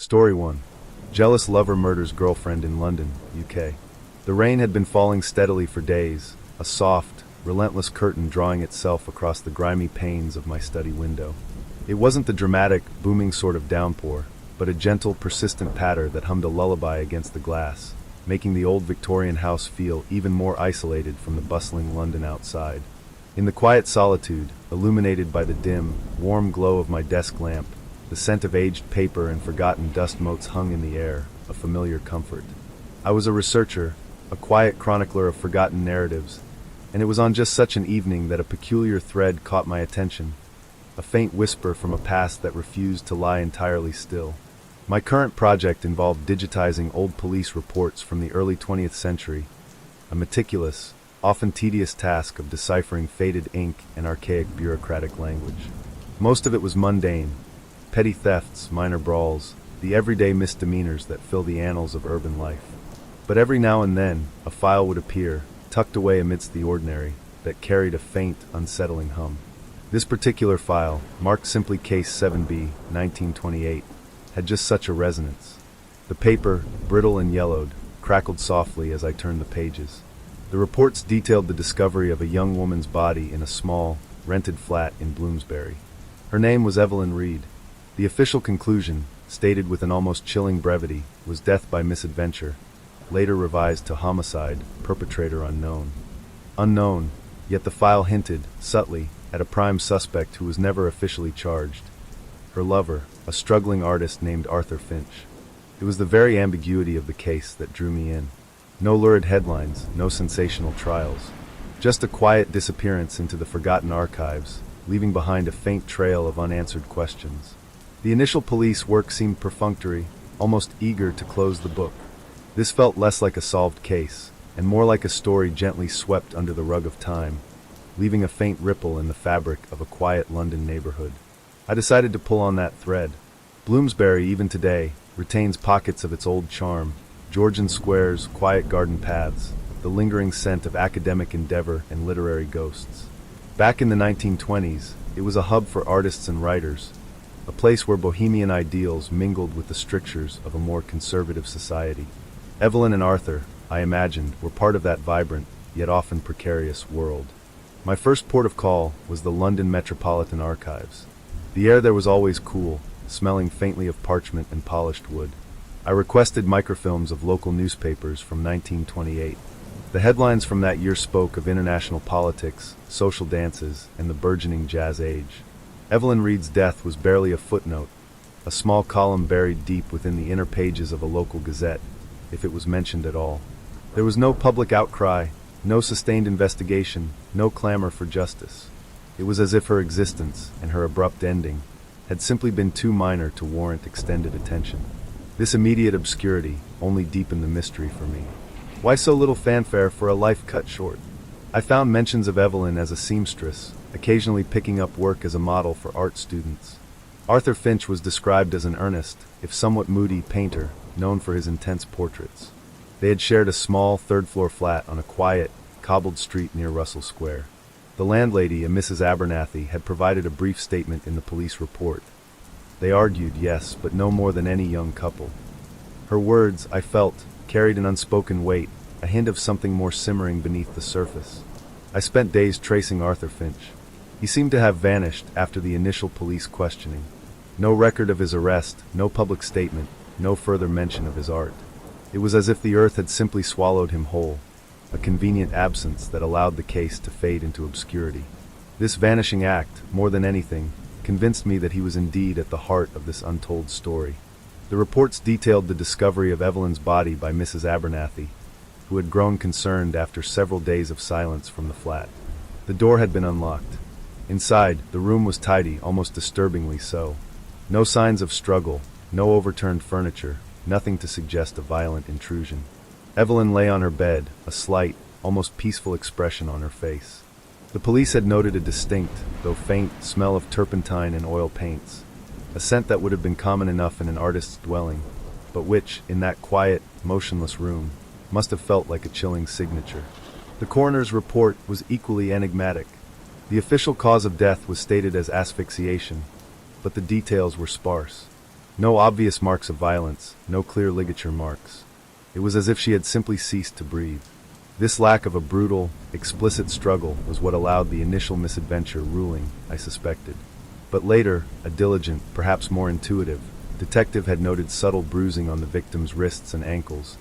Story 1. Jealous lover murders girlfriend in London, UK. The rain had been falling steadily for days, a soft, relentless curtain drawing itself across the grimy panes of my study window. It wasn't the dramatic, booming sort of downpour, but a gentle, persistent patter that hummed a lullaby against the glass, making the old Victorian house feel even more isolated from the bustling London outside. In the quiet solitude, illuminated by the dim, warm glow of my desk lamp, the scent of aged paper and forgotten dust motes hung in the air, a familiar comfort. I was a researcher, a quiet chronicler of forgotten narratives, and it was on just such an evening that a peculiar thread caught my attention, a faint whisper from a past that refused to lie entirely still. My current project involved digitizing old police reports from the early 20th century, a meticulous, often tedious task of deciphering faded ink and archaic bureaucratic language. Most of it was mundane, petty thefts, minor brawls, the everyday misdemeanors that fill the annals of urban life. But every now and then, a file would appear, tucked away amidst the ordinary, that carried a faint, unsettling hum. This particular file, marked simply Case 7B, 1928, had just such a resonance. The paper, brittle and yellowed, crackled softly as I turned the pages. The reports detailed the discovery of a young woman's body in a small, rented flat in Bloomsbury. Her name was Evelyn Reed. The official conclusion, stated with an almost chilling brevity, was death by misadventure, later revised to homicide, perpetrator unknown. Unknown, yet the file hinted, subtly, at a prime suspect who was never officially charged. Her lover, a struggling artist named Arthur Finch. It was the very ambiguity of the case that drew me in. No lurid headlines, no sensational trials. Just a quiet disappearance into the forgotten archives, leaving behind a faint trail of unanswered questions. The initial police work seemed perfunctory, almost eager to close the book. This felt less like a solved case, and more like a story gently swept under the rug of time, leaving a faint ripple in the fabric of a quiet London neighborhood. I decided to pull on that thread. Bloomsbury, even today, retains pockets of its old charm: Georgian squares, quiet garden paths, the lingering scent of academic endeavor and literary ghosts. Back in the 1920s, it was a hub for artists and writers, a place where bohemian ideals mingled with the strictures of a more conservative society. Evelyn and Arthur, I imagined, were part of that vibrant, yet often precarious world. My first port of call was the London Metropolitan Archives. The air there was always cool, smelling faintly of parchment and polished wood. I requested microfilms of local newspapers from 1928. The headlines from that year spoke of international politics, social dances, and the burgeoning jazz age. Evelyn Reed's death was barely a footnote, a small column buried deep within the inner pages of a local gazette, if it was mentioned at all. There was no public outcry, no sustained investigation, no clamor for justice. It was as if her existence, and her abrupt ending, had simply been too minor to warrant extended attention. This immediate obscurity only deepened the mystery for me. Why so little fanfare for a life cut short? I found mentions of Evelyn as a seamstress, occasionally picking up work as a model for art students. Arthur Finch was described as an earnest, if somewhat moody, painter, known for his intense portraits. They had shared a small, third-floor flat on a quiet, cobbled street near Russell Square. The landlady, a Mrs. Abernathy, had provided a brief statement in the police report. They argued, yes, but no more than any young couple. Her words, I felt, carried an unspoken weight, a hint of something more simmering beneath the surface. I spent days tracing Arthur Finch. He seemed to have vanished after the initial police questioning. No record of his arrest, no public statement, no further mention of his art. It was as if the earth had simply swallowed him whole, a convenient absence that allowed the case to fade into obscurity. This vanishing act, more than anything, convinced me that he was indeed at the heart of this untold story. The reports detailed the discovery of Evelyn's body by Mrs. Abernathy, who had grown concerned after several days of silence from the flat. The door had been unlocked. Inside, the room was tidy, almost disturbingly so. No signs of struggle, no overturned furniture, nothing to suggest a violent intrusion. Evelyn lay on her bed, a slight, almost peaceful expression on her face. The police had noted a distinct, though faint, smell of turpentine and oil paints, a scent that would have been common enough in an artist's dwelling, but which, in that quiet, motionless room, must have felt like a chilling signature. The coroner's report was equally enigmatic. The official cause of death was stated as asphyxiation, but the details were sparse. No obvious marks of violence, no clear ligature marks. It was as if she had simply ceased to breathe. This lack of a brutal, explicit struggle was what allowed the initial misadventure ruling, I suspected. But later, a diligent, perhaps more intuitive, detective had noted subtle bruising on the victim's wrists and ankles,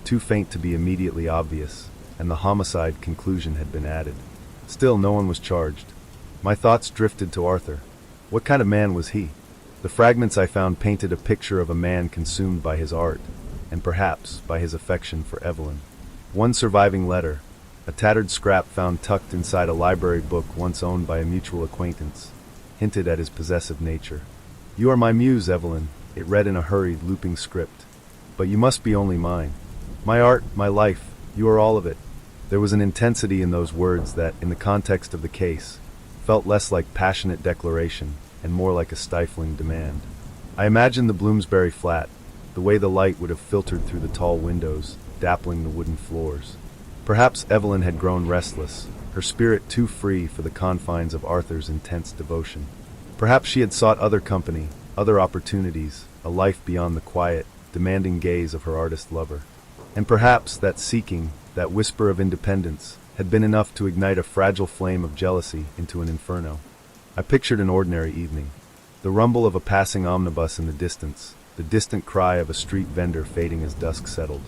too faint to be immediately obvious, and the homicide conclusion had been added. Still, no one was charged. My thoughts drifted to Arthur. What kind of man was he? The fragments I found painted a picture of a man consumed by his art, and perhaps by his affection for Evelyn. One surviving letter, a tattered scrap found tucked inside a library book once owned by a mutual acquaintance, hinted at his possessive nature. "You are my muse, Evelyn," it read in a hurried, looping script. "But you must be only mine. My art, my life, you are all of it." There was an intensity in those words that, in the context of the case, felt less like passionate declaration and more like a stifling demand. I imagined the Bloomsbury flat, the way the light would have filtered through the tall windows, dappling the wooden floors. Perhaps Evelyn had grown restless, her spirit too free for the confines of Arthur's intense devotion. Perhaps she had sought other company, other opportunities, a life beyond the quiet, demanding gaze of her artist lover. And perhaps that seeking, that whisper of independence, had been enough to ignite a fragile flame of jealousy into an inferno. I pictured an ordinary evening. The rumble of a passing omnibus in the distance, the distant cry of a street vendor fading as dusk settled.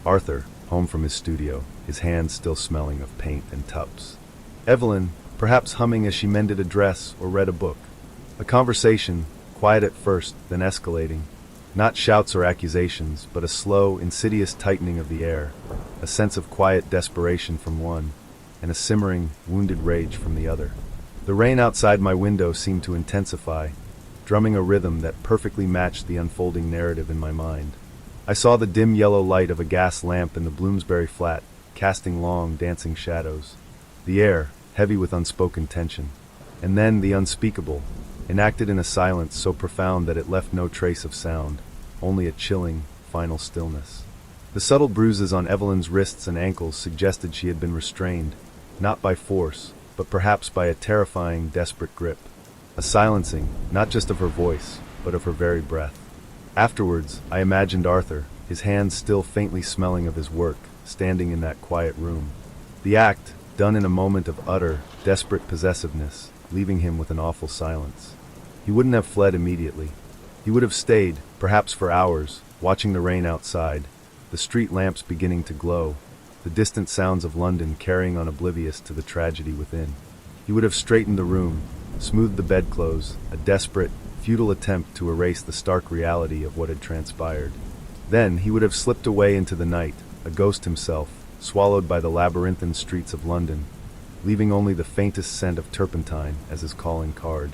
Arthur, home from his studio, his hands still smelling of paint and tubs. Evelyn, perhaps humming as she mended a dress or read a book. A conversation, quiet at first, then escalating. Not shouts or accusations, but a slow, insidious tightening of the air, a sense of quiet desperation from one, and a simmering, wounded rage from the other. The rain outside my window seemed to intensify, drumming a rhythm that perfectly matched the unfolding narrative in my mind. I saw the dim yellow light of a gas lamp in the Bloomsbury flat, casting long, dancing shadows. The air, heavy with unspoken tension. And then the unspeakable, enacted in a silence so profound that it left no trace of sound, only a chilling, final stillness. The subtle bruises on Evelyn's wrists and ankles suggested she had been restrained, not by force, but perhaps by a terrifying, desperate grip. A silencing, not just of her voice, but of her very breath. Afterwards, I imagined Arthur, his hands still faintly smelling of his work, standing in that quiet room. The act, done in a moment of utter, desperate possessiveness, leaving him with an awful silence. He wouldn't have fled immediately. He would have stayed, perhaps for hours, watching the rain outside, the street lamps beginning to glow, the distant sounds of London carrying on oblivious to the tragedy within. He would have straightened the room, smoothed the bedclothes, a desperate, futile attempt to erase the stark reality of what had transpired. Then he would have slipped away into the night, a ghost himself, swallowed by the labyrinthine streets of London, leaving only the faintest scent of turpentine as his calling card.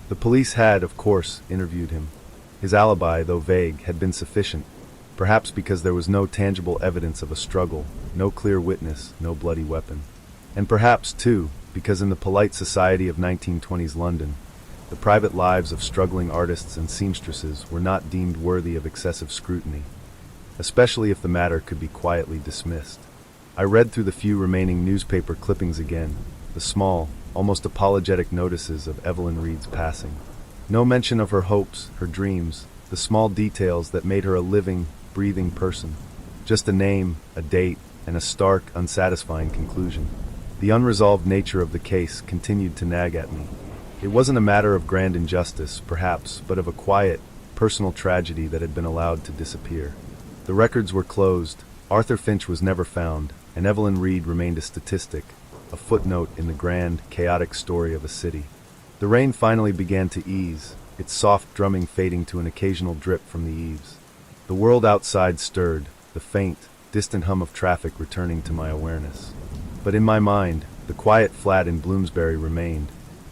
The police had, of course, interviewed him. His alibi, though vague, had been sufficient, perhaps because there was no tangible evidence of a struggle, no clear witness, no bloody weapon. And perhaps, too, because in the polite society of 1920s London, the private lives of struggling artists and seamstresses were not deemed worthy of excessive scrutiny, especially if the matter could be quietly dismissed. I read through the few remaining newspaper clippings again, the small, almost apologetic notices of Evelyn Reed's passing. No mention of her hopes, her dreams, the small details that made her a living, breathing person. Just a name, a date, and a stark, unsatisfying conclusion. The unresolved nature of the case continued to nag at me. It wasn't a matter of grand injustice, perhaps, but of a quiet, personal tragedy that had been allowed to disappear. The records were closed, Arthur Finch was never found, and Evelyn Reed remained a statistic, a footnote in the grand, chaotic story of a city. The rain finally began to ease, its soft drumming fading to an occasional drip from the eaves. The world outside stirred, the faint, distant hum of traffic returning to my awareness. But in my mind, the quiet flat in Bloomsbury remained,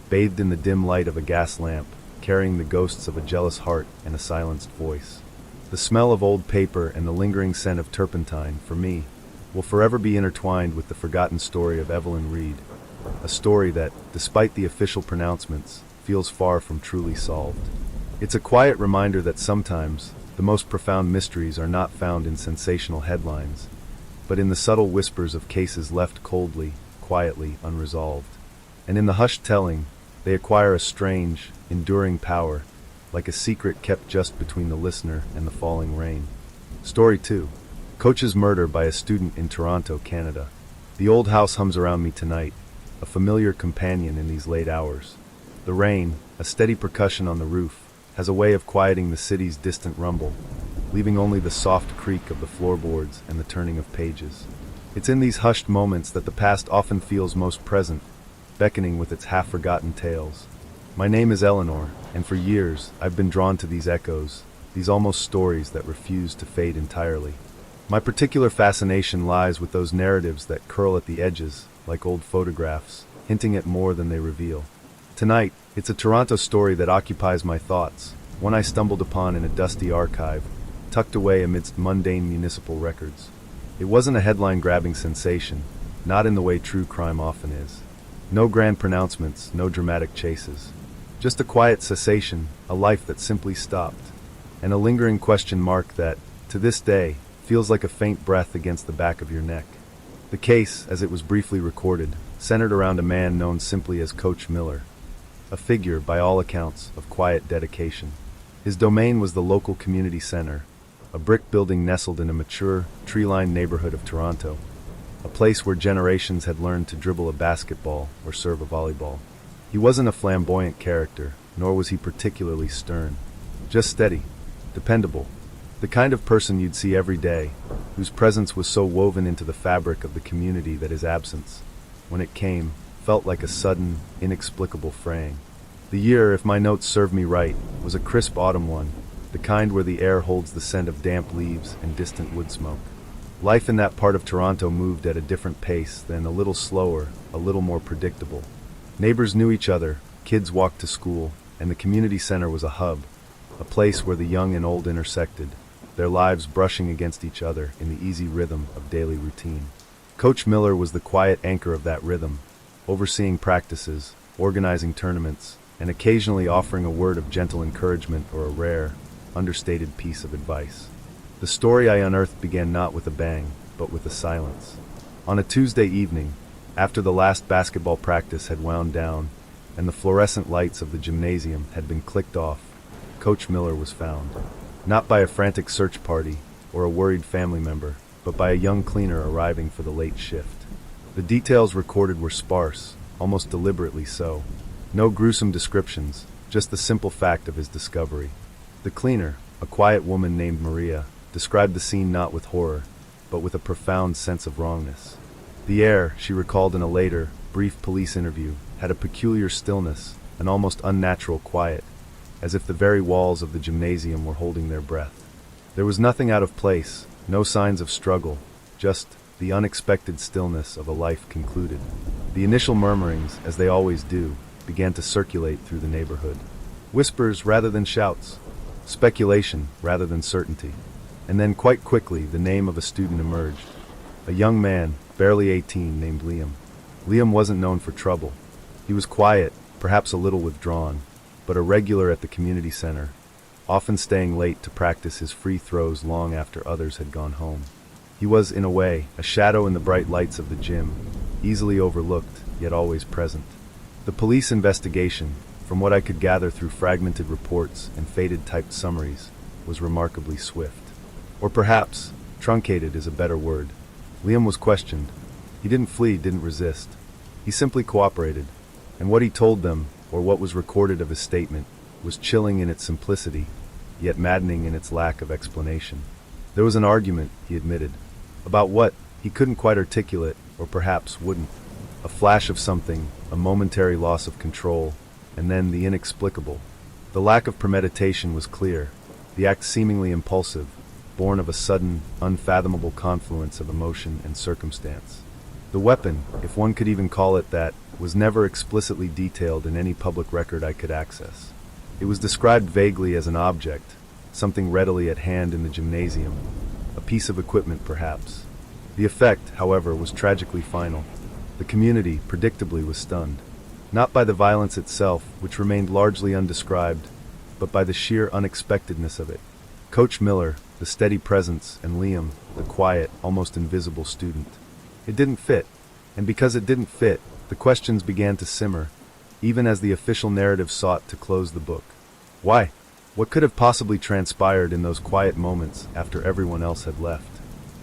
bathed in the dim light of a gas lamp, carrying the ghosts of a jealous heart and a silenced voice. The smell of old paper and the lingering scent of turpentine, for me, will forever be intertwined with the forgotten story of Evelyn Reed, a story that, despite the official pronouncements, feels far from truly solved. It's a quiet reminder that sometimes, the most profound mysteries are not found in sensational headlines, but in the subtle whispers of cases left coldly, quietly unresolved. And in the hushed telling, they acquire a strange, enduring power, like a secret kept just between the listener and the falling rain. Story 2. Coach's murder by a student in Toronto, Canada. The old house hums around me tonight, a familiar companion in these late hours. The rain, a steady percussion on the roof, has a way of quieting the city's distant rumble, leaving only the soft creak of the floorboards and the turning of pages. It's in these hushed moments that the past often feels most present, beckoning with its half-forgotten tales. My name is Eleanor, and for years I've been drawn to these echoes, these almost stories that refuse to fade entirely. My particular fascination lies with those narratives that curl at the edges, like old photographs, hinting at more than they reveal. Tonight, it's a Toronto story that occupies my thoughts, one I stumbled upon in a dusty archive, tucked away amidst mundane municipal records. It wasn't a headline-grabbing sensation, not in the way true crime often is. No grand pronouncements, no dramatic chases. Just a quiet cessation, a life that simply stopped, and a lingering question mark that, to this day, feels like a faint breath against the back of your neck. The case, as it was briefly recorded, centered around a man known simply as Coach Miller, a figure, by all accounts, of quiet dedication. His domain was the local community center, a brick building nestled in a mature, tree-lined neighborhood of Toronto, a place where generations had learned to dribble a basketball or serve a volleyball. He wasn't a flamboyant character, nor was he particularly stern. Just steady, dependable, the kind of person you'd see every day, whose presence was so woven into the fabric of the community that his absence, when it came, felt like a sudden, inexplicable fraying. The year, if my notes serve me right, was a crisp autumn one, the kind where the air holds the scent of damp leaves and distant wood smoke. Life in that part of Toronto moved at a different pace, then a little slower, a little more predictable. Neighbors knew each other, kids walked to school, and the community center was a hub, a place where the young and old intersected, their lives brushing against each other in the easy rhythm of daily routine. Coach Miller was the quiet anchor of that rhythm, overseeing practices, organizing tournaments, and occasionally offering a word of gentle encouragement or a rare, understated piece of advice. The story I unearthed began not with a bang, but with a silence. On a Tuesday evening, after the last basketball practice had wound down and the fluorescent lights of the gymnasium had been clicked off, Coach Miller was found. Not by a frantic search party or a worried family member, but by a young cleaner arriving for the late shift. The details recorded were sparse, almost deliberately so. No gruesome descriptions, just the simple fact of his discovery. The cleaner, a quiet woman named Maria, described the scene not with horror, but with a profound sense of wrongness. The air, she recalled in a later, brief police interview, had a peculiar stillness, an almost unnatural quiet, as if the very walls of the gymnasium were holding their breath. There was nothing out of place, no signs of struggle, just the unexpected stillness of a life concluded. The initial murmurings, as they always do, began to circulate through the neighborhood. Whispers rather than shouts, speculation rather than certainty. And then quite quickly the name of a student emerged. A young man, barely 18, named Liam. Liam wasn't known for trouble. He was quiet, perhaps a little withdrawn, but a regular at the community center, often staying late to practice his free throws long after others had gone home. He was, in a way, a shadow in the bright lights of the gym, easily overlooked, yet always present. The police investigation, from what I could gather through fragmented reports and faded typed summaries, was remarkably swift. Or perhaps, truncated is a better word. Liam was questioned. He didn't flee, didn't resist. He simply cooperated, and what he told them, or what was recorded of his statement, was chilling in its simplicity, yet maddening in its lack of explanation. There was an argument, he admitted. About what, he couldn't quite articulate, or perhaps wouldn't. A flash of something, a momentary loss of control, and then the inexplicable. The lack of premeditation was clear, the act seemingly impulsive, born of a sudden, unfathomable confluence of emotion and circumstance. The weapon, if one could even call it that, was never explicitly detailed in any public record I could access. It was described vaguely as an object, something readily at hand in the gymnasium, a piece of equipment perhaps. The effect, however, was tragically final. The community, predictably, was stunned, not by the violence itself, which remained largely undescribed, but by the sheer unexpectedness of it. Coach Miller, the steady presence, and Liam, the quiet, almost invisible student. It didn't fit, and because it didn't fit, the questions began to simmer, even as the official narrative sought to close the book. Why? What could have possibly transpired in those quiet moments after everyone else had left?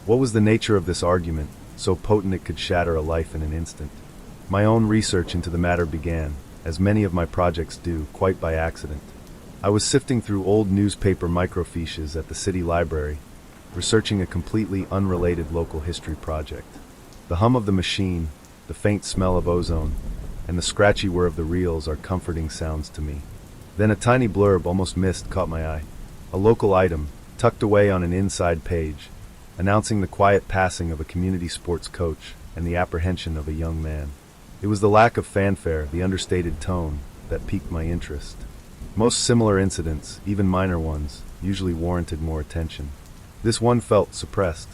What was the nature of this argument, so potent it could shatter a life in an instant? My own research into the matter began, as many of my projects do, quite by accident. I was sifting through old newspaper microfiches at the city library, researching a completely unrelated local history project. The hum of the machine, the faint smell of ozone, and the scratchy whir of the reels are comforting sounds to me. Then a tiny blurb, almost missed, caught my eye. A local item, tucked away on an inside page, announcing the quiet passing of a community sports coach and the apprehension of a young man. It was the lack of fanfare, the understated tone, that piqued my interest. Most similar incidents, even minor ones, usually warranted more attention. This one felt suppressed.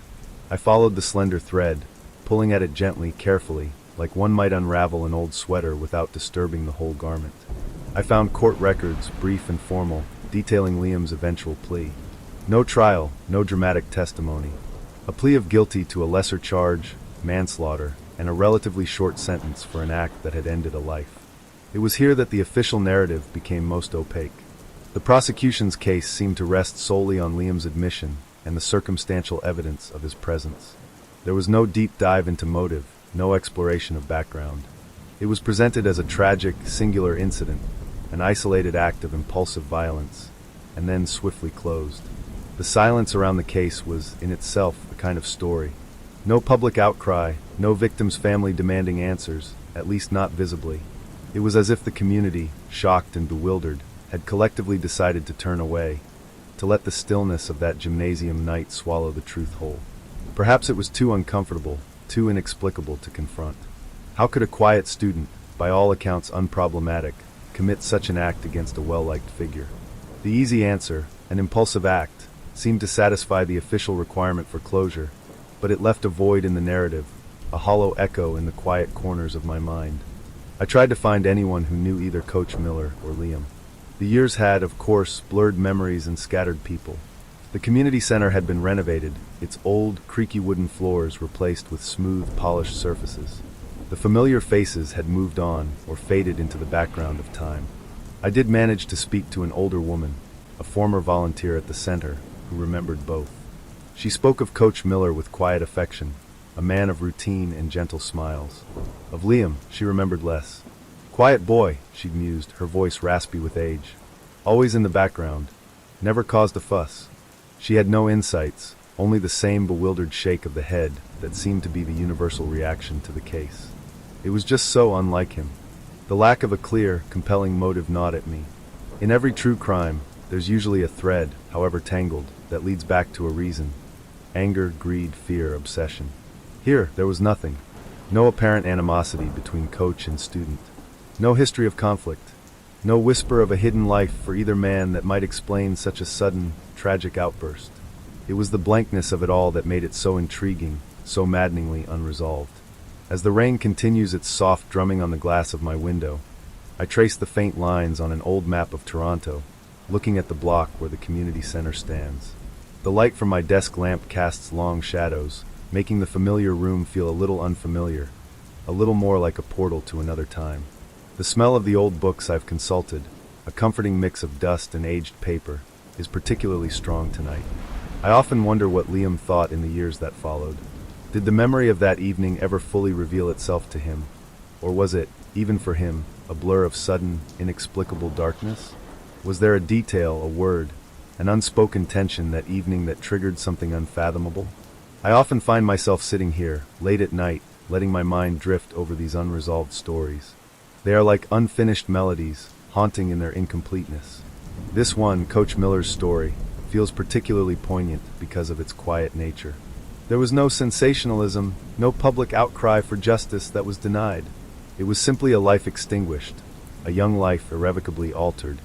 I followed the slender thread, pulling at it gently, carefully, like one might unravel an old sweater without disturbing the whole garment. I found court records, brief and formal, detailing Liam's eventual plea. No trial, no dramatic testimony. A plea of guilty to a lesser charge, manslaughter, and a relatively short sentence for an act that had ended a life. It was here that the official narrative became most opaque. The prosecution's case seemed to rest solely on Liam's admission and the circumstantial evidence of his presence. There was no deep dive into motive, no exploration of background. It was presented as a tragic, singular incident, an isolated act of impulsive violence, and then swiftly closed. The silence around the case was, in itself, a kind of story. No public outcry, no victim's family demanding answers, at least not visibly. It was as if the community, shocked and bewildered, had collectively decided to turn away, to let the stillness of that gymnasium night swallow the truth whole. Perhaps it was too uncomfortable, too inexplicable to confront. How could a quiet student, by all accounts unproblematic, commit such an act against a well-liked figure? The easy answer, an impulsive act, seemed to satisfy the official requirement for closure, but it left a void in the narrative, a hollow echo in the quiet corners of my mind. I tried to find anyone who knew either Coach Miller or Liam. The years had, of course, blurred memories and scattered people. The community center had been renovated, its old, creaky wooden floors replaced with smooth, polished surfaces. The familiar faces had moved on or faded into the background of time. I did manage to speak to an older woman, a former volunteer at the center, who remembered both. She spoke of Coach Miller with quiet affection, a man of routine and gentle smiles. Of Liam, she remembered less. Quiet boy, she'd mused, her voice raspy with age. Always in the background. Never caused a fuss. She had no insights, only the same bewildered shake of the head that seemed to be the universal reaction to the case. It was just so unlike him. The lack of a clear, compelling motive gnawed at me. In every true crime, there's usually a thread, however tangled, that leads back to a reason. Anger, greed, fear, obsession. Here, there was nothing. No apparent animosity between coach and student. No history of conflict. No whisper of a hidden life for either man that might explain such a sudden, tragic outburst. It was the blankness of it all that made it so intriguing, so maddeningly unresolved. As the rain continues its soft drumming on the glass of my window, I trace the faint lines on an old map of Toronto, looking at the block where the community center stands. The light from my desk lamp casts long shadows, making the familiar room feel a little unfamiliar, a little more like a portal to another time. The smell of the old books I've consulted, a comforting mix of dust and aged paper, is particularly strong tonight. I often wonder what Liam thought in the years that followed. Did the memory of that evening ever fully reveal itself to him? Or was it, even for him, a blur of sudden, inexplicable darkness? Was there a detail, a word, an unspoken tension that evening that triggered something unfathomable? I often find myself sitting here, late at night, letting my mind drift over these unresolved stories. They are like unfinished melodies, haunting in their incompleteness. This one, Coach Miller's story, feels particularly poignant because of its quiet nature. There was no sensationalism, no public outcry for justice that was denied. It was simply a life extinguished, a young life irrevocably altered,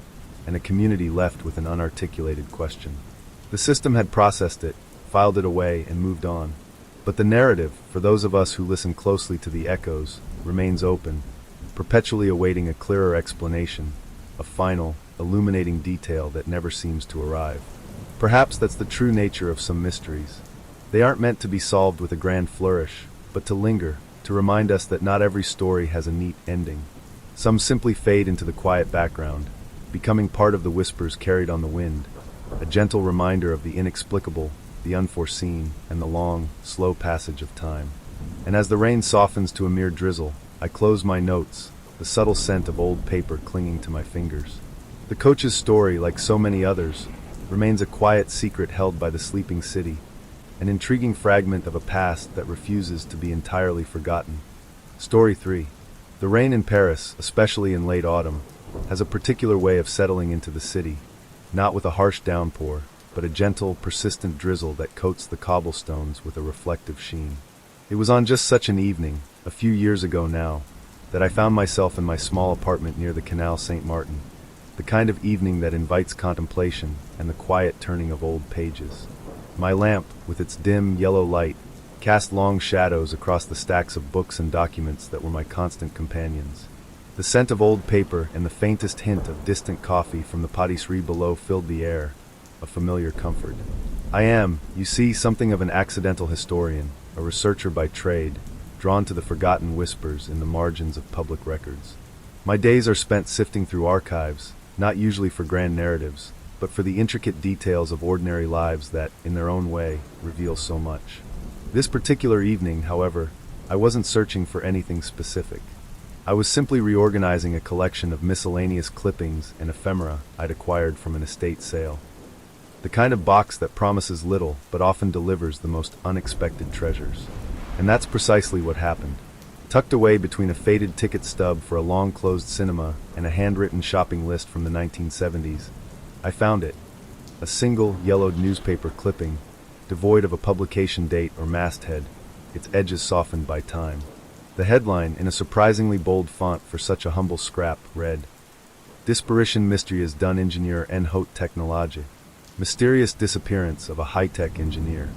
and a community left with an unarticulated question. The system had processed it, filed it away, and moved on. But the narrative, for those of us who listen closely to the echoes, remains open, perpetually awaiting a clearer explanation, a final, illuminating detail that never seems to arrive. Perhaps that's the true nature of some mysteries. They aren't meant to be solved with a grand flourish, but to linger, to remind us that not every story has a neat ending. Some simply fade into the quiet background, becoming part of the whispers carried on the wind, a gentle reminder of the inexplicable, the unforeseen, and the long, slow passage of time. And as the rain softens to a mere drizzle, I close my notes, the subtle scent of old paper clinging to my fingers. The coach's story, like so many others, remains a quiet secret held by the sleeping city, an intriguing fragment of a past that refuses to be entirely forgotten. Story 3. The rain in Paris, especially in late autumn, has a particular way of settling into the city, not with a harsh downpour, but a gentle, persistent drizzle that coats the cobblestones with a reflective sheen. It was on just such an evening, a few years ago now, that I found myself in my small apartment near the Canal Saint-Martin, the kind of evening that invites contemplation and the quiet turning of old pages. My lamp, with its dim, yellow light, cast long shadows across the stacks of books and documents that were my constant companions. The scent of old paper and the faintest hint of distant coffee from the pâtisserie below filled the air, a familiar comfort. I am, you see, something of an accidental historian, a researcher by trade, drawn to the forgotten whispers in the margins of public records. My days are spent sifting through archives, not usually for grand narratives, but for the intricate details of ordinary lives that, in their own way, reveal so much. This particular evening, however, I wasn't searching for anything specific. I was simply reorganizing a collection of miscellaneous clippings and ephemera I'd acquired from an estate sale. The kind of box that promises little but often delivers the most unexpected treasures. And that's precisely what happened. Tucked away between a faded ticket stub for a long-closed cinema and a handwritten shopping list from the 1970s, I found it. A single, yellowed newspaper clipping, devoid of a publication date or masthead, its edges softened by time. The headline, in a surprisingly bold font for such a humble scrap, read, "Disparition Mysterious d'un ingénieur en haute technologie." Mysterious disappearance of a high-tech engineer.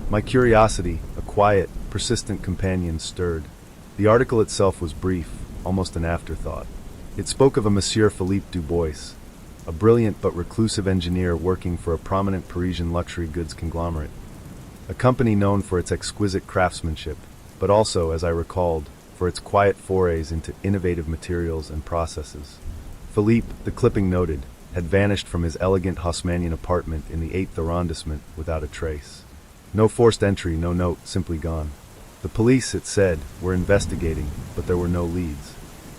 My curiosity, a quiet, persistent companion, stirred. The article itself was brief, almost an afterthought. It spoke of a Monsieur Philippe Dubois, a brilliant but reclusive engineer working for a prominent Parisian luxury goods conglomerate, a company known for its exquisite craftsmanship, but also, as I recalled, for its quiet forays into innovative materials and processes. Philippe, the clipping noted, had vanished from his elegant Haussmannian apartment in the 8th arrondissement without a trace. No forced entry, no note, simply gone. The police, it said, were investigating, but there were no leads.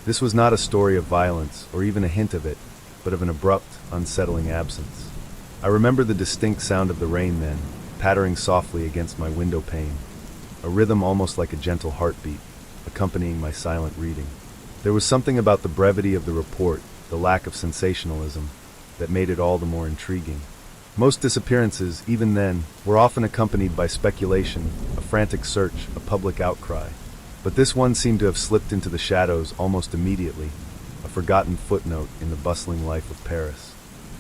This was not a story of violence, or even a hint of it, but of an abrupt, unsettling absence. I remember the distinct sound of the rain then, pattering softly against my window pane, a rhythm almost like a gentle heartbeat, accompanying my silent reading. There was something about the brevity of the report, the lack of sensationalism, that made it all the more intriguing. Most disappearances, even then, were often accompanied by speculation, a frantic search, a public outcry. But this one seemed to have slipped into the shadows almost immediately, a forgotten footnote in the bustling life of Paris.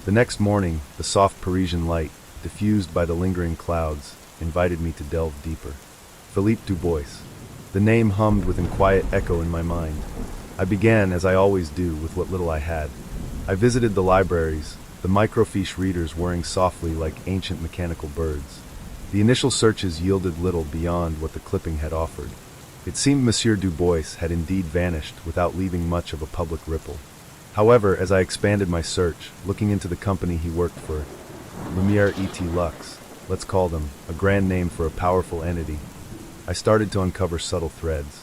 The next morning, the soft Parisian light, diffused by the lingering clouds, invited me to delve deeper. Philippe Dubois. The name hummed with quiet echo in my mind. I began, as I always do, with what little I had. I visited the libraries, the microfiche readers whirring softly like ancient mechanical birds. The initial searches yielded little beyond what the clipping had offered. It seemed Monsieur Dubois had indeed vanished without leaving much of a public ripple. However, as I expanded my search, looking into the company he worked for, Lumière et Lux, let's call them, a grand name for a powerful entity, I started to uncover subtle threads.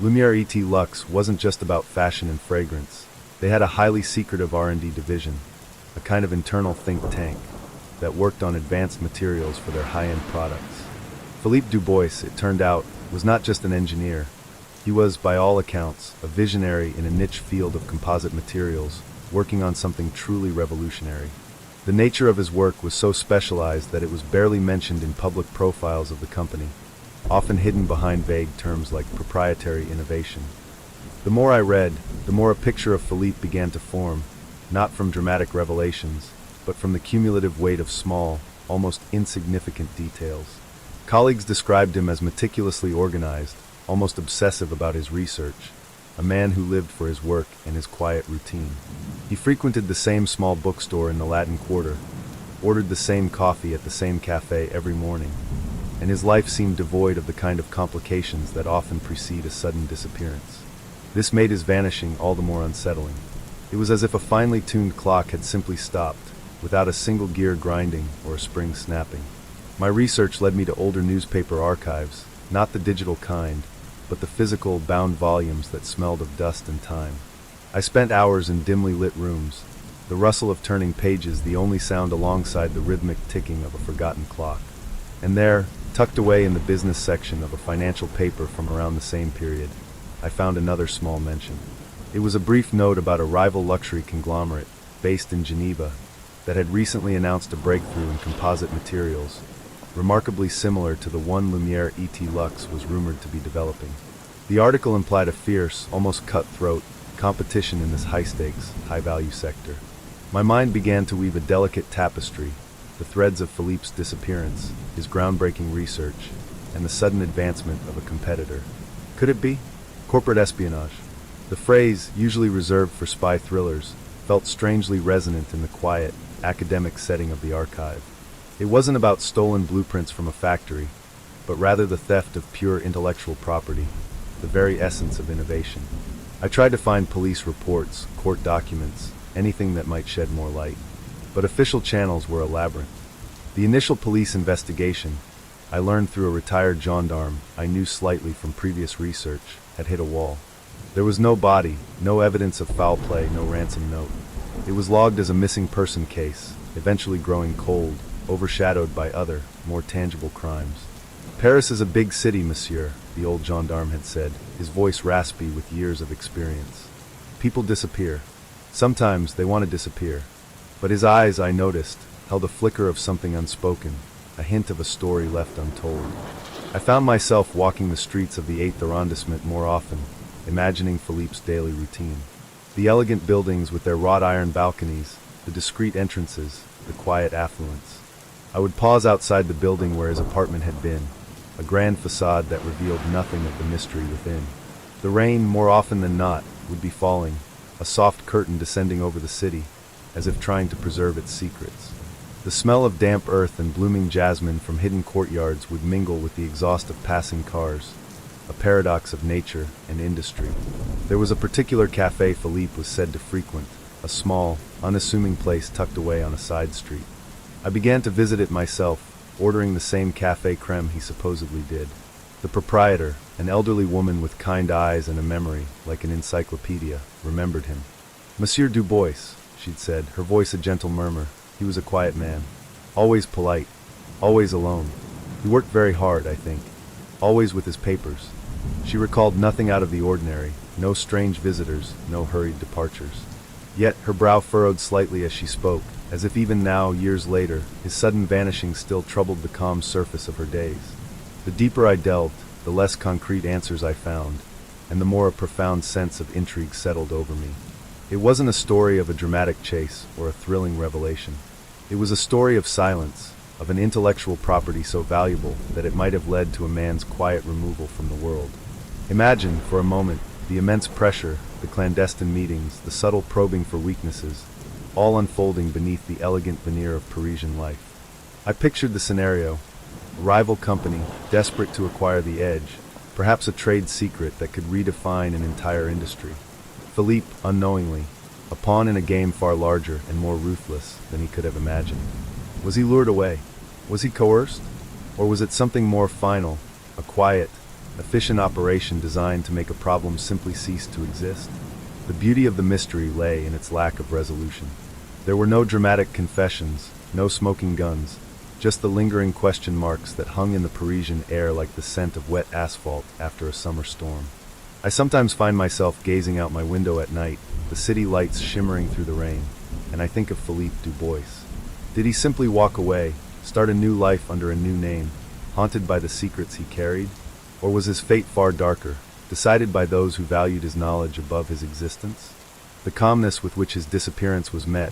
Lumière et Lux wasn't just about fashion and fragrance. They had a highly secretive R&D division, a kind of internal think tank that worked on advanced materials for their high-end products. Philippe Dubois, it turned out, was not just an engineer. He was, by all accounts, a visionary in a niche field of composite materials, working on something truly revolutionary. The nature of his work was so specialized that it was barely mentioned in public profiles of the company, often hidden behind vague terms like proprietary innovation. The more I read, the more a picture of Philippe began to form, not from dramatic revelations, but from the cumulative weight of small, almost insignificant details. Colleagues described him as meticulously organized, almost obsessive about his research, a man who lived for his work and his quiet routine. He frequented the same small bookstore in the Latin Quarter, ordered the same coffee at the same cafe every morning, and his life seemed devoid of the kind of complications that often precede a sudden disappearance. This made his vanishing all the more unsettling. It was as if a finely tuned clock had simply stopped, without a single gear grinding or a spring snapping. My research led me to older newspaper archives, not the digital kind, but the physical, bound volumes that smelled of dust and time. I spent hours in dimly lit rooms, the rustle of turning pages the only sound alongside the rhythmic ticking of a forgotten clock. And there, tucked away in the business section of a financial paper from around the same period, I found another small mention. It was a brief note about a rival luxury conglomerate, based in Geneva, that had recently announced a breakthrough in composite materials, remarkably similar to the one Lumiere ET Lux was rumored to be developing. The article implied a fierce, almost cutthroat, competition in this high-stakes, high-value sector. My mind began to weave a delicate tapestry, the threads of Philippe's disappearance, his groundbreaking research, and the sudden advancement of a competitor. Could it be? Corporate espionage. The phrase, usually reserved for spy thrillers, felt strangely resonant in the quiet, academic setting of the archive. It wasn't about stolen blueprints from a factory, but rather the theft of pure intellectual property, the very essence of innovation. I tried to find police reports, court documents, anything that might shed more light. But official channels were a labyrinth. The initial police investigation, I learned through a retired gendarme I knew slightly from previous research, had hit a wall. There was no body, no evidence of foul play, no ransom note. It was logged as a missing person case, eventually growing cold, overshadowed by other, more tangible crimes. Paris is a big city, monsieur, the old gendarme had said, his voice raspy with years of experience. People disappear. Sometimes they want to disappear. But his eyes, I noticed, held a flicker of something unspoken, a hint of a story left untold. I found myself walking the streets of the 8th arrondissement more often, imagining Philippe's daily routine. The elegant buildings with their wrought iron balconies, the discreet entrances, the quiet affluence. I would pause outside the building where his apartment had been, a grand facade that revealed nothing of the mystery within. The rain, more often than not, would be falling, a soft curtain descending over the city, as if trying to preserve its secrets. The smell of damp earth and blooming jasmine from hidden courtyards would mingle with the exhaust of passing cars, a paradox of nature and industry. There was a particular café Philippe was said to frequent, a small, unassuming place tucked away on a side street. I began to visit it myself, ordering the same café creme he supposedly did. The proprietor, an elderly woman with kind eyes and a memory, like an encyclopedia, remembered him. Monsieur Dubois, she'd said, her voice a gentle murmur. He was a quiet man. Always polite. Always alone. He worked very hard, I think. Always with his papers. She recalled nothing out of the ordinary, no strange visitors, no hurried departures. Yet her brow furrowed slightly as she spoke, as if even now, years later, his sudden vanishing still troubled the calm surface of her days. The deeper I delved, the less concrete answers I found, and the more a profound sense of intrigue settled over me. It wasn't a story of a dramatic chase or a thrilling revelation. It was a story of silence, of an intellectual property so valuable that it might have led to a man's quiet removal from the world. Imagine, for a moment, the immense pressure, the clandestine meetings, the subtle probing for weaknesses, all unfolding beneath the elegant veneer of Parisian life. I pictured the scenario: a rival company, desperate to acquire the edge, perhaps a trade secret that could redefine an entire industry. Philippe, unknowingly, a pawn in a game far larger and more ruthless than he could have imagined. Was he lured away? Was he coerced? Or was it something more final, a quiet, efficient operation designed to make a problem simply cease to exist? The beauty of the mystery lay in its lack of resolution. There were no dramatic confessions, no smoking guns, just the lingering question marks that hung in the Parisian air like the scent of wet asphalt after a summer storm. I sometimes find myself gazing out my window at night, the city lights shimmering through the rain, and I think of Philippe Dubois. Did he simply walk away, start a new life under a new name, haunted by the secrets he carried? Or was his fate far darker, decided by those who valued his knowledge above his existence? The calmness with which his disappearance was met,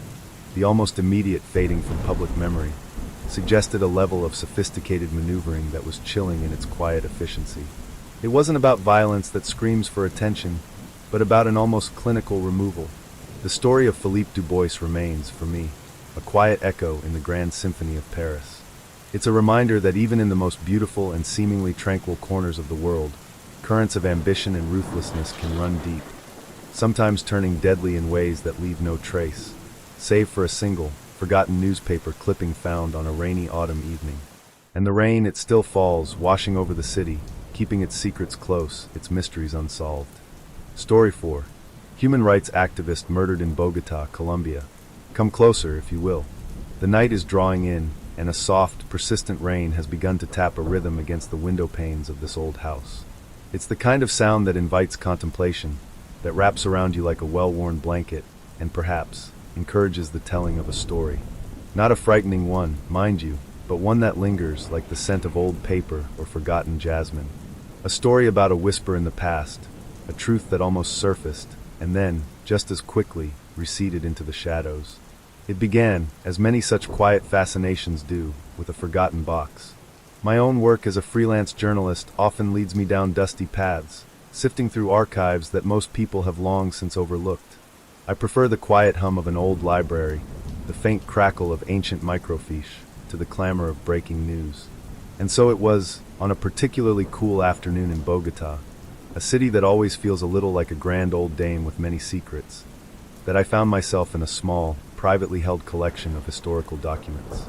the almost immediate fading from public memory, suggested a level of sophisticated maneuvering that was chilling in its quiet efficiency. It wasn't about violence that screams for attention, but about an almost clinical removal. The story of Philippe Dubois remains, for me, a quiet echo in the grand symphony of Paris. It's a reminder that even in the most beautiful and seemingly tranquil corners of the world, currents of ambition and ruthlessness can run deep. sometimes turning deadly in ways that leave no trace, save for a single, forgotten newspaper clipping found on a rainy autumn evening. And the rain, it still falls, washing over the city, keeping its secrets close, its mysteries unsolved. Story 4. Human rights activist murdered in Bogota, Colombia. Come closer, if you will. The night is drawing in, and a soft, persistent rain has begun to tap a rhythm against the window panes of this old house. It's the kind of sound that invites contemplation, that wraps around you like a well-worn blanket, and perhaps encourages the telling of a story. Not a frightening one, mind you, but one that lingers like the scent of old paper or forgotten jasmine. A story about a whisper in the past, a truth that almost surfaced, and then, just as quickly, receded into the shadows. It began, as many such quiet fascinations do, with a forgotten box. My own work as a freelance journalist often leads me down dusty paths, sifting through archives that most people have long since overlooked. I prefer the quiet hum of an old library, the faint crackle of ancient microfiche, to the clamor of breaking news. And so it was, on a particularly cool afternoon in Bogota, a city that always feels a little like a grand old dame with many secrets, that I found myself in a small, privately held collection of historical documents.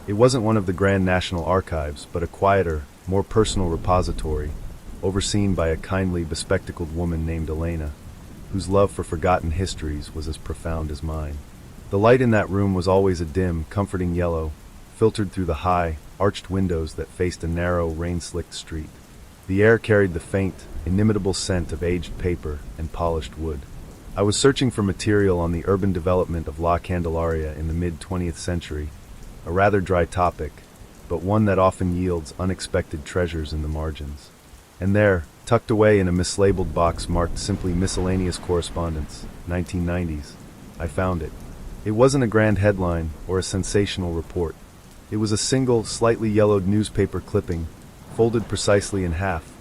It wasn't one of the grand national archives, but a quieter, more personal repository, overseen by a kindly, bespectacled woman named Elena, whose love for forgotten histories was as profound as mine. The light in that room was always a dim, comforting yellow, filtered through the high, arched windows that faced a narrow, rain-slicked street. The air carried the faint, inimitable scent of aged paper and polished wood. I was searching for material on the urban development of La Candelaria in the mid-20th century, a rather dry topic, but one that often yields unexpected treasures in the margins. And there, tucked away in a mislabeled box marked simply Miscellaneous Correspondence, 1990s, I found it. It wasn't a grand headline or a sensational report. It was a single, slightly yellowed newspaper clipping, folded precisely in half,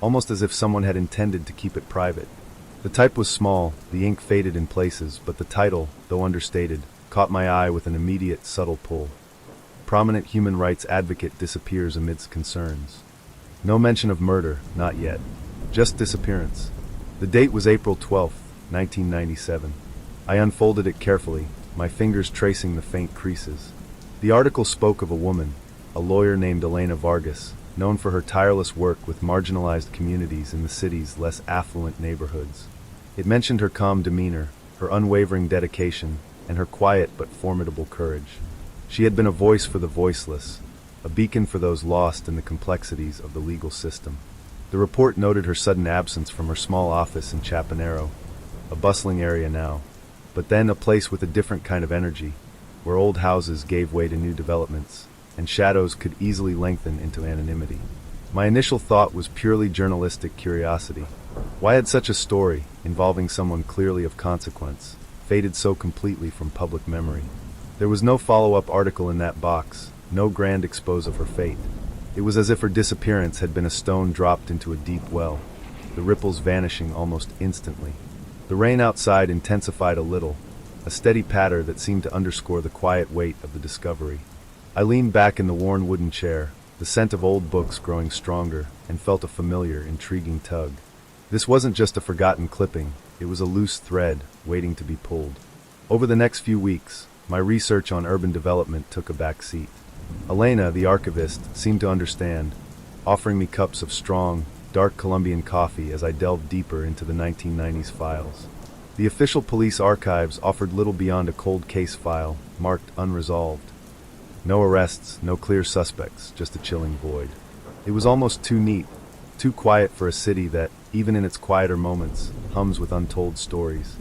almost as if someone had intended to keep it private. The type was small, the ink faded in places, but the title, though understated, caught my eye with an immediate, subtle pull. Prominent human rights advocate disappears amidst concerns. No mention of murder, not yet. Just disappearance. The date was April 12, 1997. I unfolded it carefully, my fingers tracing the faint creases. The article spoke of a woman, a lawyer named Elena Vargas, known for her tireless work with marginalized communities in the city's less affluent neighborhoods. It mentioned her calm demeanor, her unwavering dedication, and her quiet but formidable courage. She had been a voice for the voiceless, a beacon for those lost in the complexities of the legal system. The report noted her sudden absence from her small office in Chapinero, a bustling area now, but then a place with a different kind of energy, where old houses gave way to new developments, and shadows could easily lengthen into anonymity. My initial thought was purely journalistic curiosity. Why had such a story, involving someone clearly of consequence, faded so completely from public memory? There was no follow-up article in that box, no grand expose of her fate. It was as if her disappearance had been a stone dropped into a deep well, the ripples vanishing almost instantly. The rain outside intensified a little, a steady patter that seemed to underscore the quiet weight of the discovery. I leaned back in the worn wooden chair, the scent of old books growing stronger, and felt a familiar, intriguing tug. This wasn't just a forgotten clipping, it was a loose thread, waiting to be pulled. Over the next few weeks, my research on urban development took a back seat. Elena, the archivist, seemed to understand, offering me cups of strong, dark Colombian coffee as I delved deeper into the 1990s files. The official police archives offered little beyond a cold case file, marked unresolved. No arrests, no clear suspects, just a chilling void. It was almost too neat, too quiet for a city that, even in its quieter moments, hums with untold stories.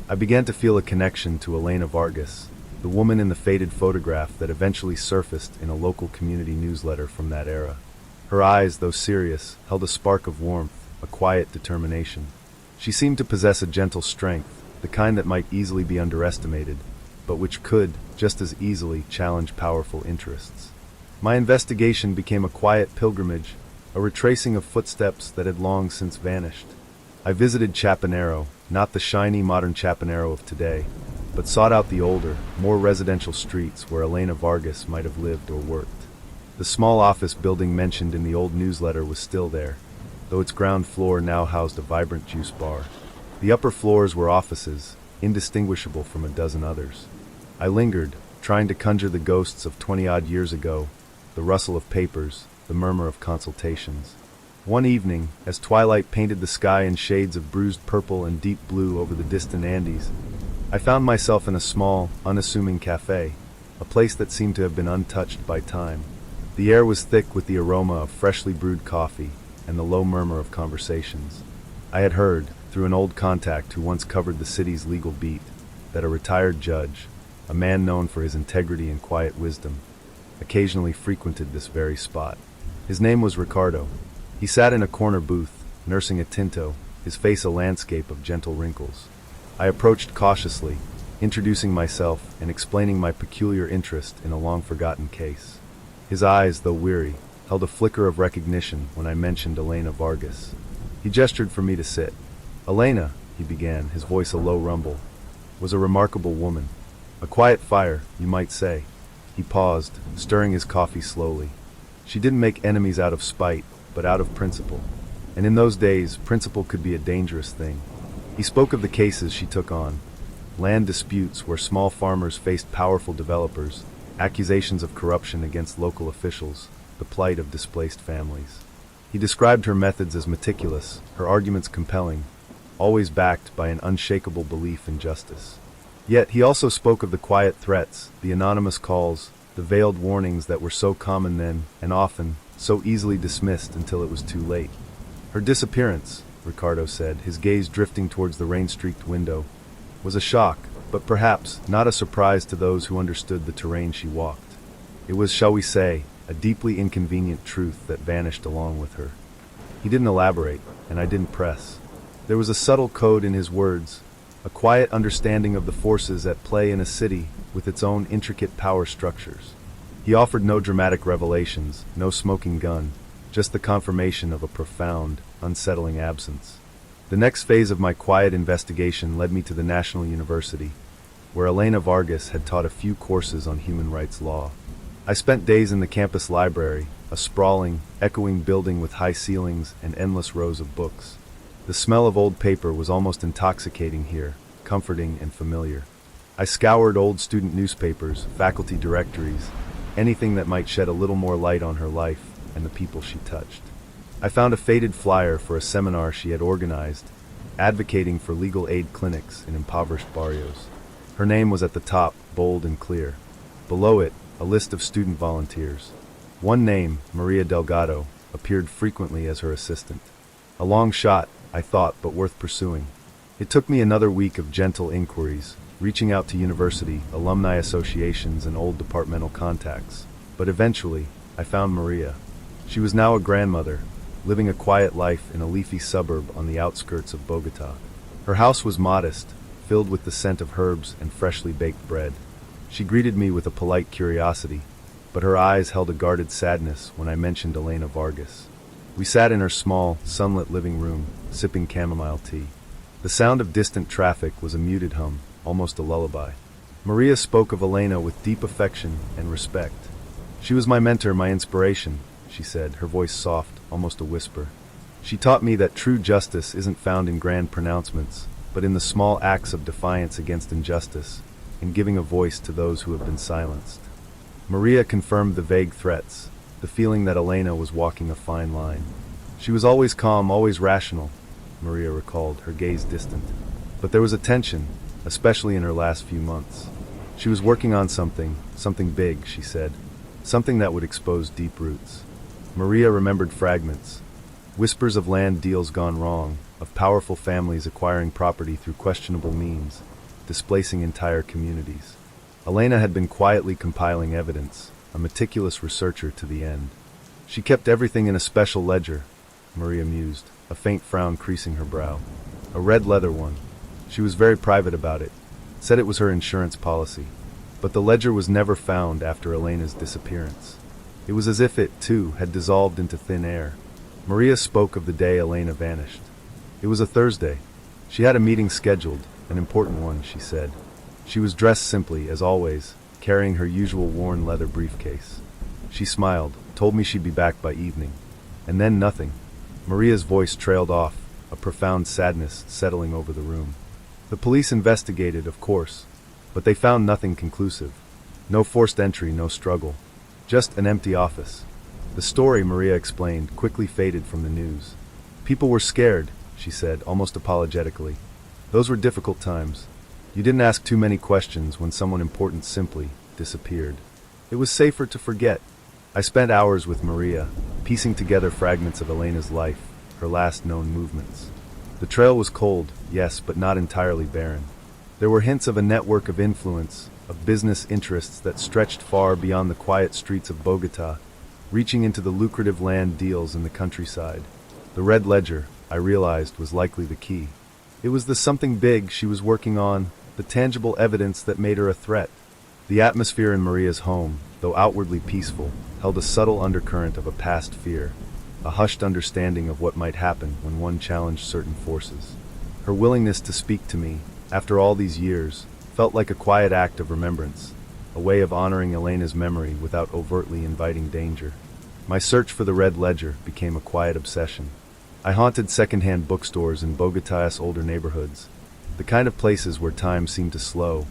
I began to feel a connection to Elena Vargas, the woman in the faded photograph that eventually surfaced in a local community newsletter from that era. Her eyes, though serious, held a spark of warmth, a quiet determination. She seemed to possess a gentle strength, the kind that might easily be underestimated, but which could, just as easily, challenge powerful interests. My investigation became a quiet pilgrimage, a retracing of footsteps that had long since vanished. I visited Chapinero, not the shiny modern Chapinero of today, but sought out the older, more residential streets where Elena Vargas might have lived or worked. The small office building mentioned in the old newsletter was still there, though its ground floor now housed a vibrant juice bar. The upper floors were offices, indistinguishable from a dozen others. I lingered, trying to conjure the ghosts of 20-odd years ago, the rustle of papers, the murmur of consultations. One evening, as twilight painted the sky in shades of bruised purple and deep blue over the distant Andes, I found myself in a small, unassuming cafe, a place that seemed to have been untouched by time. The air was thick with the aroma of freshly brewed coffee and the low murmur of conversations. I had heard, through an old contact who once covered the city's legal beat, that a retired judge, a man known for his integrity and quiet wisdom, occasionally frequented this very spot. His name was Ricardo. He sat in a corner booth, nursing a tinto, his face a landscape of gentle wrinkles. I approached cautiously, introducing myself and explaining my peculiar interest in a long-forgotten case. His eyes, though weary, held a flicker of recognition when I mentioned Elena Vargas. He gestured for me to sit. Elena, he began, his voice a low rumble, was a remarkable woman. A quiet fire, you might say. He paused, stirring his coffee slowly. She didn't make enemies out of spite, but out of principle. And in those days, principle could be a dangerous thing. He spoke of the cases she took on. Land disputes where small farmers faced powerful developers, accusations of corruption against local officials, the plight of displaced families. He described her methods as meticulous, her arguments compelling, always backed by an unshakable belief in justice. Yet he also spoke of the quiet threats, the anonymous calls, the veiled warnings that were so common then, and often so easily dismissed until it was too late. Her disappearance, Ricardo said, his gaze drifting towards the rain-streaked window, was a shock, but perhaps not a surprise to those who understood the terrain she walked. It was, shall we say, a deeply inconvenient truth that vanished along with her. He didn't elaborate, and I didn't press. There was a subtle code in his words, a quiet understanding of the forces at play in a city with its own intricate power structures. He offered no dramatic revelations, no smoking gun, just the confirmation of a profound, unsettling absence. The next phase of my quiet investigation led me to the National University, where Elena Vargas had taught a few courses on human rights law. I spent days in the campus library, a sprawling, echoing building with high ceilings and endless rows of books. The smell of old paper was almost intoxicating here, comforting and familiar. I scoured old student newspapers, faculty directories, anything that might shed a little more light on her life and the people she touched. I found a faded flyer for a seminar she had organized, advocating for legal aid clinics in impoverished barrios. Her name was at the top, bold and clear. Below it, a list of student volunteers. One name, Maria Delgado, appeared frequently as her assistant. A long shot, I thought, but worth pursuing. It took me another week of gentle inquiries, reaching out to university, alumni associations, and old departmental contacts. But eventually, I found Maria. She was now a grandmother, living a quiet life in a leafy suburb on the outskirts of Bogota. Her house was modest, filled with the scent of herbs and freshly baked bread. She greeted me with a polite curiosity, but her eyes held a guarded sadness when I mentioned Elena Vargas. We sat in her small, sunlit living room, sipping chamomile tea. The sound of distant traffic was a muted hum, almost a lullaby. Maria spoke of Elena with deep affection and respect. She was my mentor, my inspiration, she said, her voice soft, almost a whisper. She taught me that true justice isn't found in grand pronouncements, but in the small acts of defiance against injustice, in giving a voice to those who have been silenced. Maria confirmed the vague threats, the feeling that Elena was walking a fine line. She was always calm, always rational, Maria recalled, her gaze distant. But there was a tension, especially in her last few months. She was working on something big, she said, something that would expose deep roots. Maria remembered fragments, whispers of land deals gone wrong, of powerful families acquiring property through questionable means, displacing entire communities. Elena had been quietly compiling evidence, a meticulous researcher to the end. She kept everything in a special ledger, Maria mused, a faint frown creasing her brow. A red leather one. She was very private about it, said it was her insurance policy. But the ledger was never found after Elena's disappearance. It was as if it, too, had dissolved into thin air. Maria spoke of the day Elena vanished. It was a Thursday. She had a meeting scheduled, an important one, she said. She was dressed simply, as always, carrying her usual worn leather briefcase. She smiled, told me she'd be back by evening. And then nothing. Maria's voice trailed off, a profound sadness settling over the room. The police investigated, of course, but they found nothing conclusive. No forced entry, no struggle. Just an empty office. The story, Maria explained, quickly faded from the news. People were scared, she said, almost apologetically. Those were difficult times. You didn't ask too many questions when someone important simply disappeared. It was safer to forget. I spent hours with Maria, piecing together fragments of Elena's life, her last known movements. The trail was cold, yes, but not entirely barren. There were hints of a network of influence, of business interests that stretched far beyond the quiet streets of Bogota, reaching into the lucrative land deals in the countryside. The red ledger, I realized, was likely the key. It was the something big she was working on, the tangible evidence that made her a threat. The atmosphere in Maria's home, though outwardly peaceful, held a subtle undercurrent of a past fear, a hushed understanding of what might happen when one challenged certain forces. Her willingness to speak to me, after all these years, felt like a quiet act of remembrance, a way of honoring Elena's memory without overtly inviting danger. My search for the red ledger became a quiet obsession. I haunted second-hand bookstores in Bogotá's older neighborhoods, the kind of places where time seemed to slow,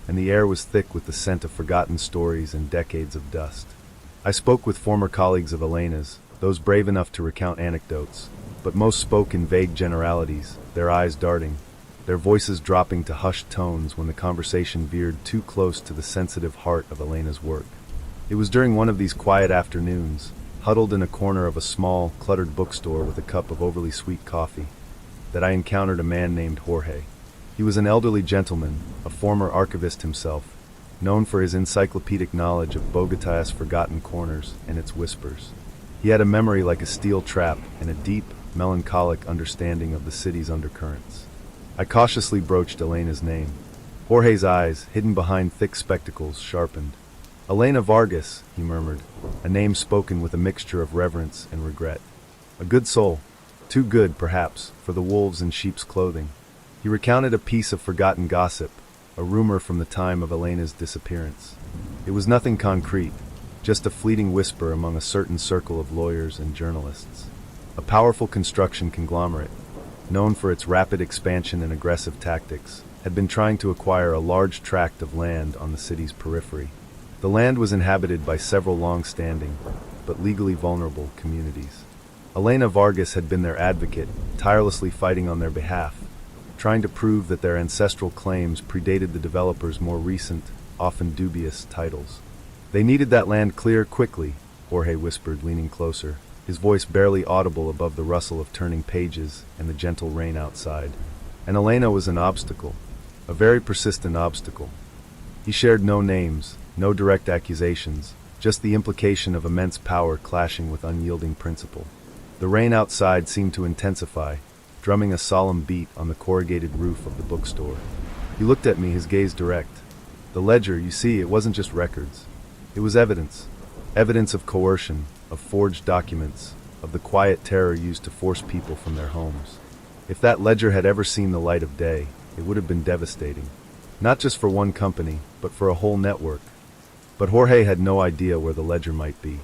and the air was thick with the scent of forgotten stories and decades of dust. I spoke with former colleagues of Elena's, those brave enough to recount anecdotes, but most spoke in vague generalities, their eyes darting, their voices dropping to hushed tones when the conversation veered too close to the sensitive heart of Elena's work. It was during one of these quiet afternoons, huddled in a corner of a small, cluttered bookstore with a cup of overly sweet coffee, that I encountered a man named Jorge. He was an elderly gentleman, a former archivist himself, known for his encyclopedic knowledge of Bogotá's forgotten corners and its whispers. He had a memory like a steel trap and a deep, melancholic understanding of the city's undercurrents. I cautiously broached Elena's name. Jorge's eyes, hidden behind thick spectacles, sharpened. "Elena Vargas," he murmured, a name spoken with a mixture of reverence and regret. A good soul. Too good, perhaps, for the wolves in sheep's clothing. He recounted a piece of forgotten gossip, a rumor from the time of Elena's disappearance. It was nothing concrete, just a fleeting whisper among a certain circle of lawyers and journalists. A powerful construction conglomerate, known for its rapid expansion and aggressive tactics, had been trying to acquire a large tract of land on the city's periphery. The land was inhabited by several long-standing, but legally vulnerable, communities. Elena Vargas had been their advocate, tirelessly fighting on their behalf, trying to prove that their ancestral claims predated the developers' more recent, often dubious, titles. They needed that land clear quickly, Jorge whispered, leaning closer, his voice barely audible above the rustle of turning pages and the gentle rain outside. And Elena was an obstacle, a very persistent obstacle. He shared no names, no direct accusations, just the implication of immense power clashing with unyielding principle. The rain outside seemed to intensify, drumming a solemn beat on the corrugated roof of the bookstore. He looked at me, his gaze direct. The ledger, you see, it wasn't just records. It was evidence. Evidence of coercion, of forged documents, of the quiet terror used to force people from their homes. If that ledger had ever seen the light of day, it would have been devastating. Not just for one company, but for a whole network. But Jorge had no idea where the ledger might be.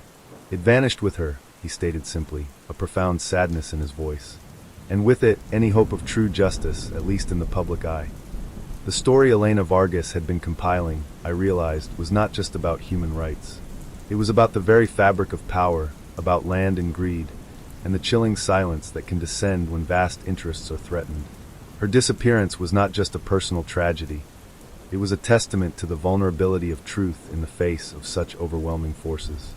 It vanished with her, he stated simply, a profound sadness in his voice. And with it, any hope of true justice, at least in the public eye. The story Elena Vargas had been compiling, I realized, was not just about human rights. It was about the very fabric of power, about land and greed, and the chilling silence that can descend when vast interests are threatened. Her disappearance was not just a personal tragedy. It was a testament to the vulnerability of truth in the face of such overwhelming forces.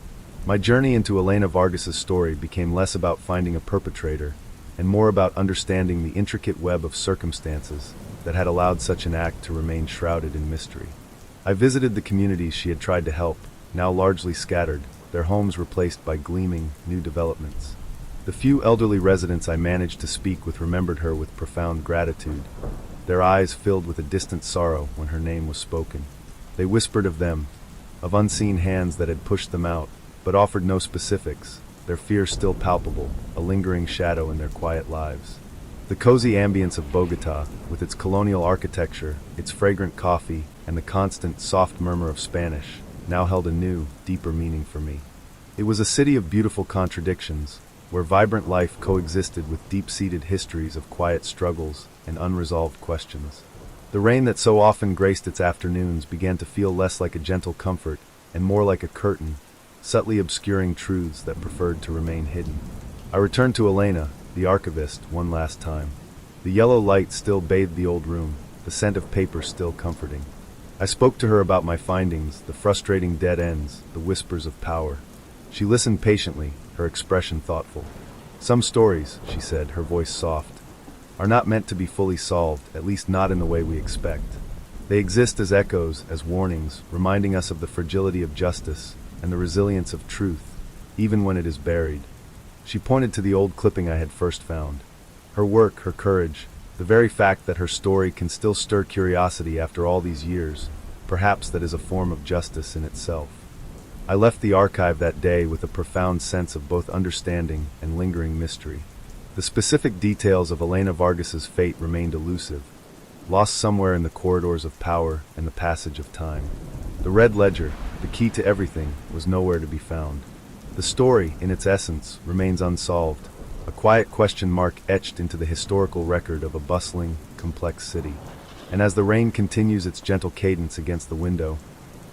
My journey into Elena Vargas's story became less about finding a perpetrator and more about understanding the intricate web of circumstances that had allowed such an act to remain shrouded in mystery. I visited the communities she had tried to help, now largely scattered, their homes replaced by gleaming, new developments. The few elderly residents I managed to speak with remembered her with profound gratitude, their eyes filled with a distant sorrow when her name was spoken. They whispered of them, of unseen hands that had pushed them out, but offered no specifics, their fear still palpable, a lingering shadow in their quiet lives. The cozy ambience of Bogotá, with its colonial architecture, its fragrant coffee, and the constant, soft murmur of Spanish, now held a new, deeper meaning for me. It was a city of beautiful contradictions, where vibrant life coexisted with deep-seated histories of quiet struggles and unresolved questions. The rain that so often graced its afternoons began to feel less like a gentle comfort and more like a curtain, subtly obscuring truths that preferred to remain hidden. I returned to Elena, the archivist, one last time. The yellow light still bathed the old room, the scent of paper still comforting. I spoke to her about my findings, the frustrating dead ends, the whispers of power. She listened patiently, her expression thoughtful. Some stories, she said, her voice soft, are not meant to be fully solved, at least not in the way we expect. They exist as echoes, as warnings, reminding us of the fragility of justice and the resilience of truth, even when it is buried. She pointed to the old clipping I had first found. Her work, her courage, the very fact that her story can still stir curiosity after all these years, perhaps that is a form of justice in itself. I left the archive that day with a profound sense of both understanding and lingering mystery. The specific details of Elena Vargas's fate remained elusive, lost somewhere in the corridors of power and the passage of time. The red ledger, the key to everything, was nowhere to be found. The story, in its essence, remains unsolved, a quiet question mark etched into the historical record of a bustling, complex city. And as the rain continues its gentle cadence against the window,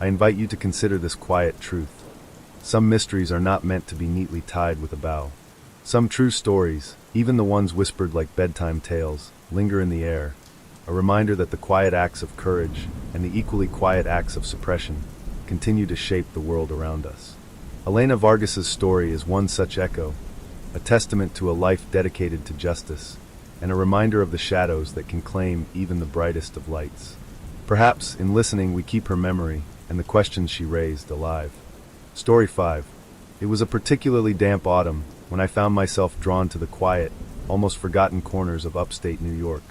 I invite you to consider this quiet truth. Some mysteries are not meant to be neatly tied with a bow. Some true stories, even the ones whispered like bedtime tales, linger in the air, a reminder that the quiet acts of courage and the equally quiet acts of suppression continue to shape the world around us. Elena Vargas's story is one such echo, a testament to a life dedicated to justice, and a reminder of the shadows that can claim even the brightest of lights. Perhaps, in listening, we keep her memory and the questions she raised alive. Story 5. It was a particularly damp autumn when I found myself drawn to the quiet, almost forgotten corners of upstate New York.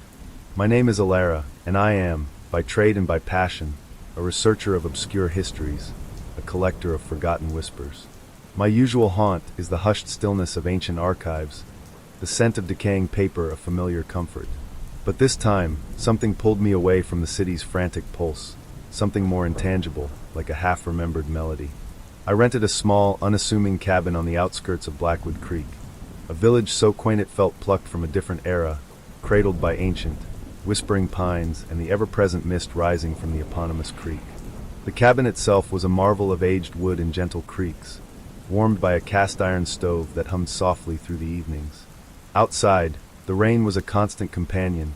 My name is Alara, and I am, by trade and by passion, a researcher of obscure histories, a collector of forgotten whispers. My usual haunt is the hushed stillness of ancient archives, the scent of decaying paper a familiar comfort. But this time, something pulled me away from the city's frantic pulse, something more intangible, like a half-remembered melody. I rented a small, unassuming cabin on the outskirts of Blackwood Creek, a village so quaint it felt plucked from a different era, cradled by ancient, whispering pines and the ever-present mist rising from the eponymous creek. The cabin itself was a marvel of aged wood and gentle creaks, warmed by a cast-iron stove that hummed softly through the evenings. Outside, the rain was a constant companion,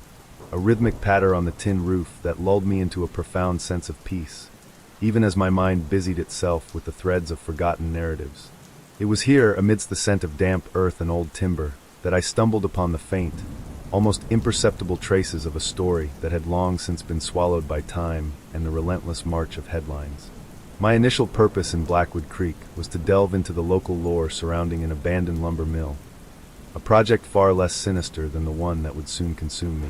a rhythmic patter on the tin roof that lulled me into a profound sense of peace, even as my mind busied itself with the threads of forgotten narratives. It was here, amidst the scent of damp earth and old timber, that I stumbled upon the faint, almost imperceptible traces of a story that had long since been swallowed by time and the relentless march of headlines. My initial purpose in Blackwood Creek was to delve into the local lore surrounding an abandoned lumber mill, a project far less sinister than the one that would soon consume me.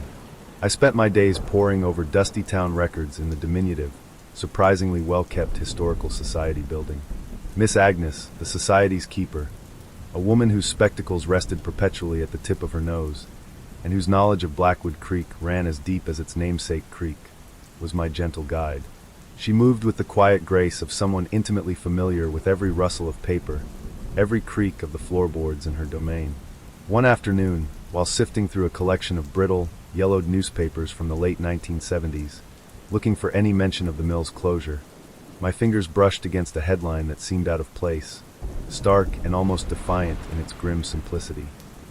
I spent my days poring over dusty town records in the diminutive, surprisingly well-kept historical society building. Miss Agnes, the society's keeper, a woman whose spectacles rested perpetually at the tip of her nose, and whose knowledge of Blackwood Creek ran as deep as its namesake creek, was my gentle guide. She moved with the quiet grace of someone intimately familiar with every rustle of paper, every creak of the floorboards in her domain. One afternoon, while sifting through a collection of brittle, yellowed newspapers from the late 1970s, looking for any mention of the mill's closure, my fingers brushed against a headline that seemed out of place, stark and almost defiant in its grim simplicity.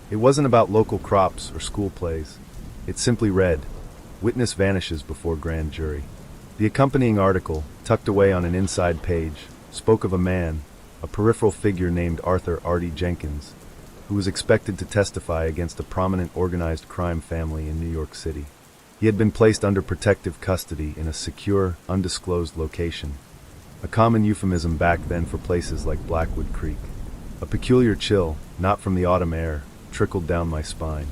It wasn't about local crops or school plays. It simply read, "Witness vanishes before grand jury." The accompanying article, tucked away on an inside page, spoke of a man, a peripheral figure named Arthur Artie Jenkins, who was expected to testify against a prominent organized crime family in New York City. He had been placed under protective custody in a secure, undisclosed location, a common euphemism back then for places like Blackwood Creek. A peculiar chill, not from the autumn air, trickled down my spine.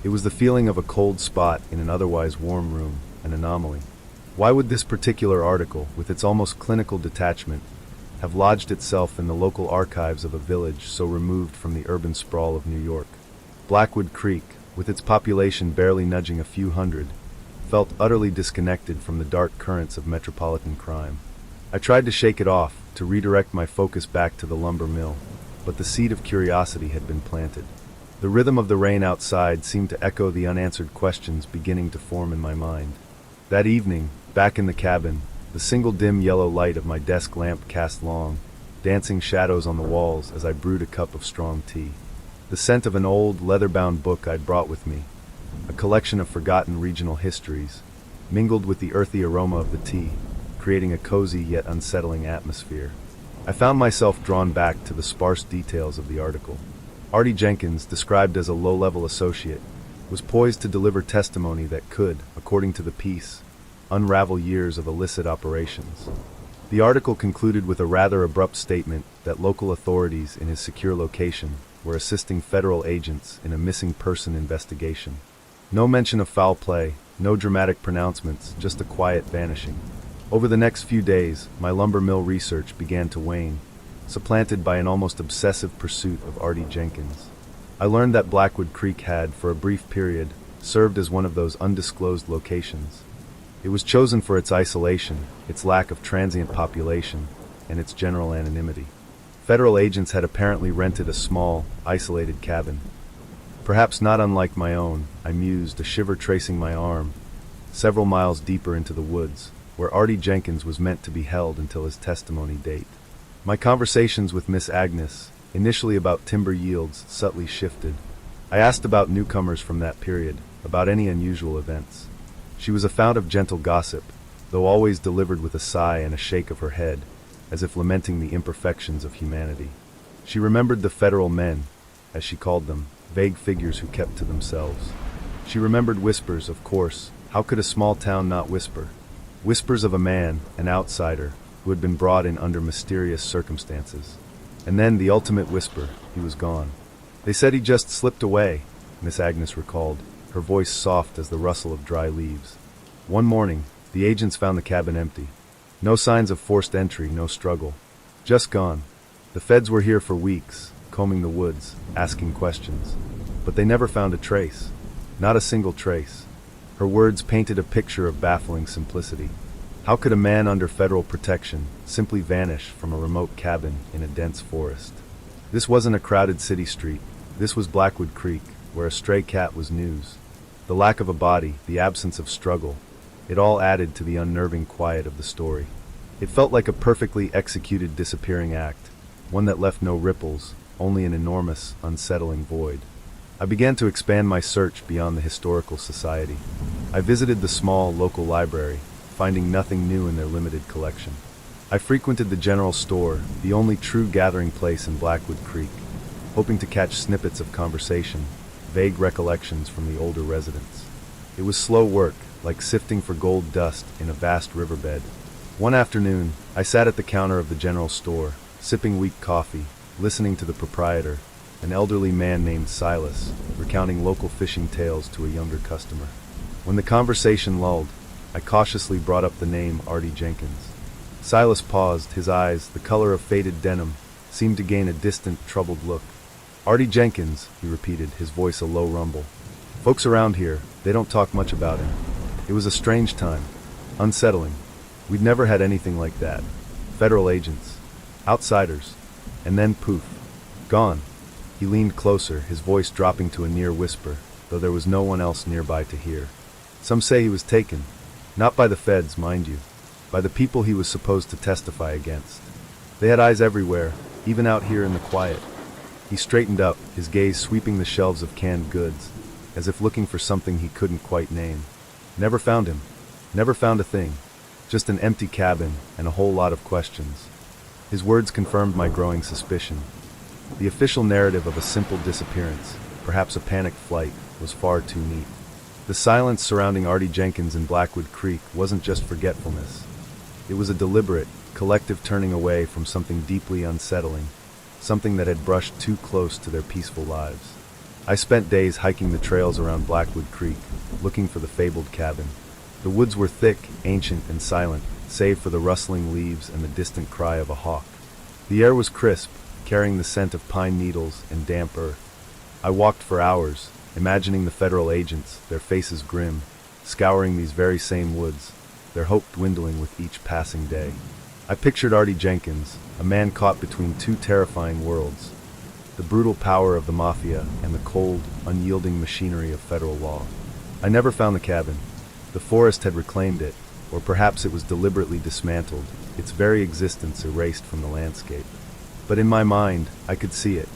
It was the feeling of a cold spot in an otherwise warm room, an anomaly. Why would this particular article, with its almost clinical detachment, have lodged itself in the local archives of a village so removed from the urban sprawl of New York? Blackwood Creek, with its population barely nudging a few hundred, felt utterly disconnected from the dark currents of metropolitan crime. I tried to shake it off, to redirect my focus back to the lumber mill, but the seed of curiosity had been planted. The rhythm of the rain outside seemed to echo the unanswered questions beginning to form in my mind. That evening, back in the cabin, the single dim yellow light of my desk lamp cast long, dancing shadows on the walls as I brewed a cup of strong tea. The scent of an old, leather-bound book I'd brought with me, a collection of forgotten regional histories, mingled with the earthy aroma of the tea, creating a cozy yet unsettling atmosphere. I found myself drawn back to the sparse details of the article. Artie Jenkins, described as a low-level associate, was poised to deliver testimony that could, according to the piece, unravel years of illicit operations. The article concluded with a rather abrupt statement that local authorities in his secure location were assisting federal agents in a missing person investigation. No mention of foul play, no dramatic pronouncements, just a quiet vanishing. Over the next few days, my lumber mill research began to wane, supplanted by an almost obsessive pursuit of Artie Jenkins. I learned that Blackwood Creek had, for a brief period, served as one of those undisclosed locations. It was chosen for its isolation, its lack of transient population, and its general anonymity. Federal agents had apparently rented a small, isolated cabin. Perhaps not unlike my own, I mused, a shiver tracing my arm, several miles deeper into the woods, where Artie Jenkins was meant to be held until his testimony date. My conversations with Miss Agnes, initially about timber yields, subtly shifted. I asked about newcomers from that period, about any unusual events. She was a fount of gentle gossip, though always delivered with a sigh and a shake of her head, as if lamenting the imperfections of humanity. She remembered the federal men, as she called them, vague figures who kept to themselves. She remembered whispers, of course. How could a small town not whisper? Whispers of a man, an outsider, who had been brought in under mysterious circumstances. And then the ultimate whisper, he was gone. They said he just slipped away, Miss Agnes recalled, her voice soft as the rustle of dry leaves. One morning, the agents found the cabin empty. No signs of forced entry, no struggle. Just gone. The feds were here for weeks, combing the woods, asking questions. But they never found a trace. Not a single trace. Her words painted a picture of baffling simplicity. How could a man under federal protection simply vanish from a remote cabin in a dense forest? This wasn't a crowded city street. This was Blackwood Creek, where a stray cat was news. The lack of a body, the absence of struggle, it all added to the unnerving quiet of the story. It felt like a perfectly executed disappearing act, one that left no ripples, only an enormous, unsettling void. I began to expand my search beyond the historical society. I visited the small, local library, finding nothing new in their limited collection. I frequented the general store, the only true gathering place in Blackwood Creek, hoping to catch snippets of conversation, vague recollections from the older residents. It was slow work, like sifting for gold dust in a vast riverbed. One afternoon, I sat at the counter of the general store, sipping weak coffee, listening to the proprietor, an elderly man named Silas, recounting local fishing tales to a younger customer. When the conversation lulled, I cautiously brought up the name Artie Jenkins. Silas paused, his eyes, the color of faded denim, seemed to gain a distant, troubled look. Artie Jenkins, he repeated, his voice a low rumble. Folks around here, they don't talk much about him. It was a strange time. Unsettling. We'd never had anything like that. Federal agents. Outsiders. And then poof. Gone. He leaned closer, his voice dropping to a near whisper, though there was no one else nearby to hear. Some say he was taken. Not by the feds, mind you. By the people he was supposed to testify against. They had eyes everywhere, even out here in the quiet. He straightened up, his gaze sweeping the shelves of canned goods, as if looking for something he couldn't quite name. Never found him. Never found a thing. Just an empty cabin and a whole lot of questions. His words confirmed my growing suspicion. The official narrative of a simple disappearance, perhaps a panicked flight, was far too neat. The silence surrounding Artie Jenkins in Blackwood Creek wasn't just forgetfulness. It was a deliberate, collective turning away from something deeply unsettling, something that had brushed too close to their peaceful lives. I spent days hiking the trails around Blackwood Creek, looking for the fabled cabin. The woods were thick, ancient, and silent, save for the rustling leaves and the distant cry of a hawk. The air was crisp, carrying the scent of pine needles and damp earth. I walked for hours, imagining the federal agents, their faces grim, scouring these very same woods, their hope dwindling with each passing day. I pictured Artie Jenkins, a man caught between two terrifying worlds, the brutal power of the mafia, and the cold, unyielding machinery of federal law. I never found the cabin. The forest had reclaimed it, or perhaps it was deliberately dismantled, its very existence erased from the landscape. But in my mind, I could see it.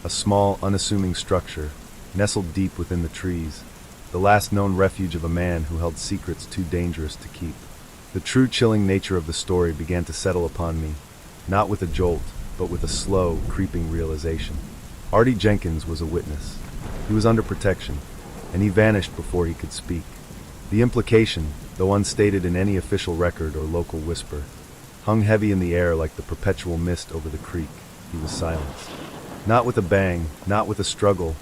A small, unassuming structure, nestled deep within the trees, the last known refuge of a man who held secrets too dangerous to keep. The true chilling nature of the story began to settle upon me, not with a jolt, but with a slow, creeping realization. Artie Jenkins was a witness. He was under protection, and he vanished before he could speak. The implication, though unstated in any official record or local whisper, hung heavy in the air like the perpetual mist over the creek. He was silenced. Not with a bang, not with a struggle,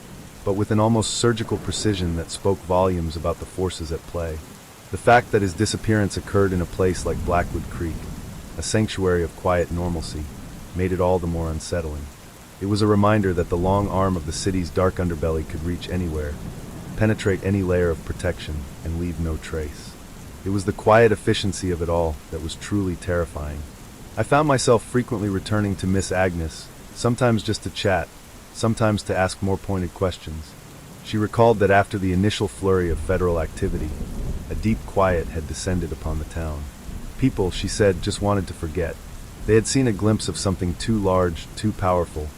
but with an almost surgical precision that spoke volumes about the forces at play. The fact that his disappearance occurred in a place like Blackwood Creek, a sanctuary of quiet normalcy, made it all the more unsettling. It was a reminder that the long arm of the city's dark underbelly could reach anywhere, penetrate any layer of protection, and leave no trace. It was the quiet efficiency of it all that was truly terrifying. I found myself frequently returning to Miss Agnes, sometimes just to chat, sometimes to ask more pointed questions. She recalled that after the initial flurry of federal activity, a deep quiet had descended upon the town. People, she said, just wanted to forget. They had seen a glimpse of something too large, too powerful,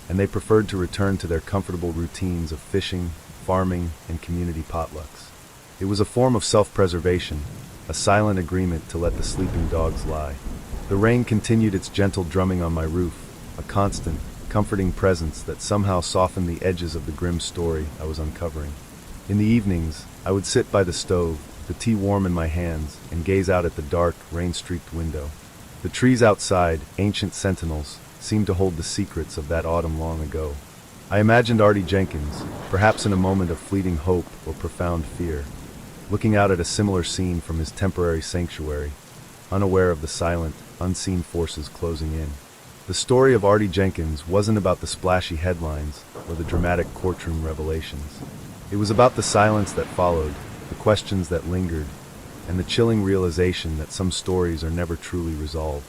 and they preferred to return to their comfortable routines of fishing, farming, and community potlucks. It was a form of self-preservation, a silent agreement to let the sleeping dogs lie. The rain continued its gentle drumming on my roof, a constant, comforting presence that somehow softened the edges of the grim story I was uncovering. In the evenings, I would sit by the stove, the tea warm in my hands, and gaze out at the dark, rain-streaked window. The trees outside, ancient sentinels, seemed to hold the secrets of that autumn long ago. I imagined Artie Jenkins, perhaps in a moment of fleeting hope or profound fear, looking out at a similar scene from his temporary sanctuary, unaware of the silent, unseen forces closing in. The story of Artie Jenkins wasn't about the splashy headlines or the dramatic courtroom revelations. It was about the silence that followed, the questions that lingered, and the chilling realization that some stories are never truly resolved.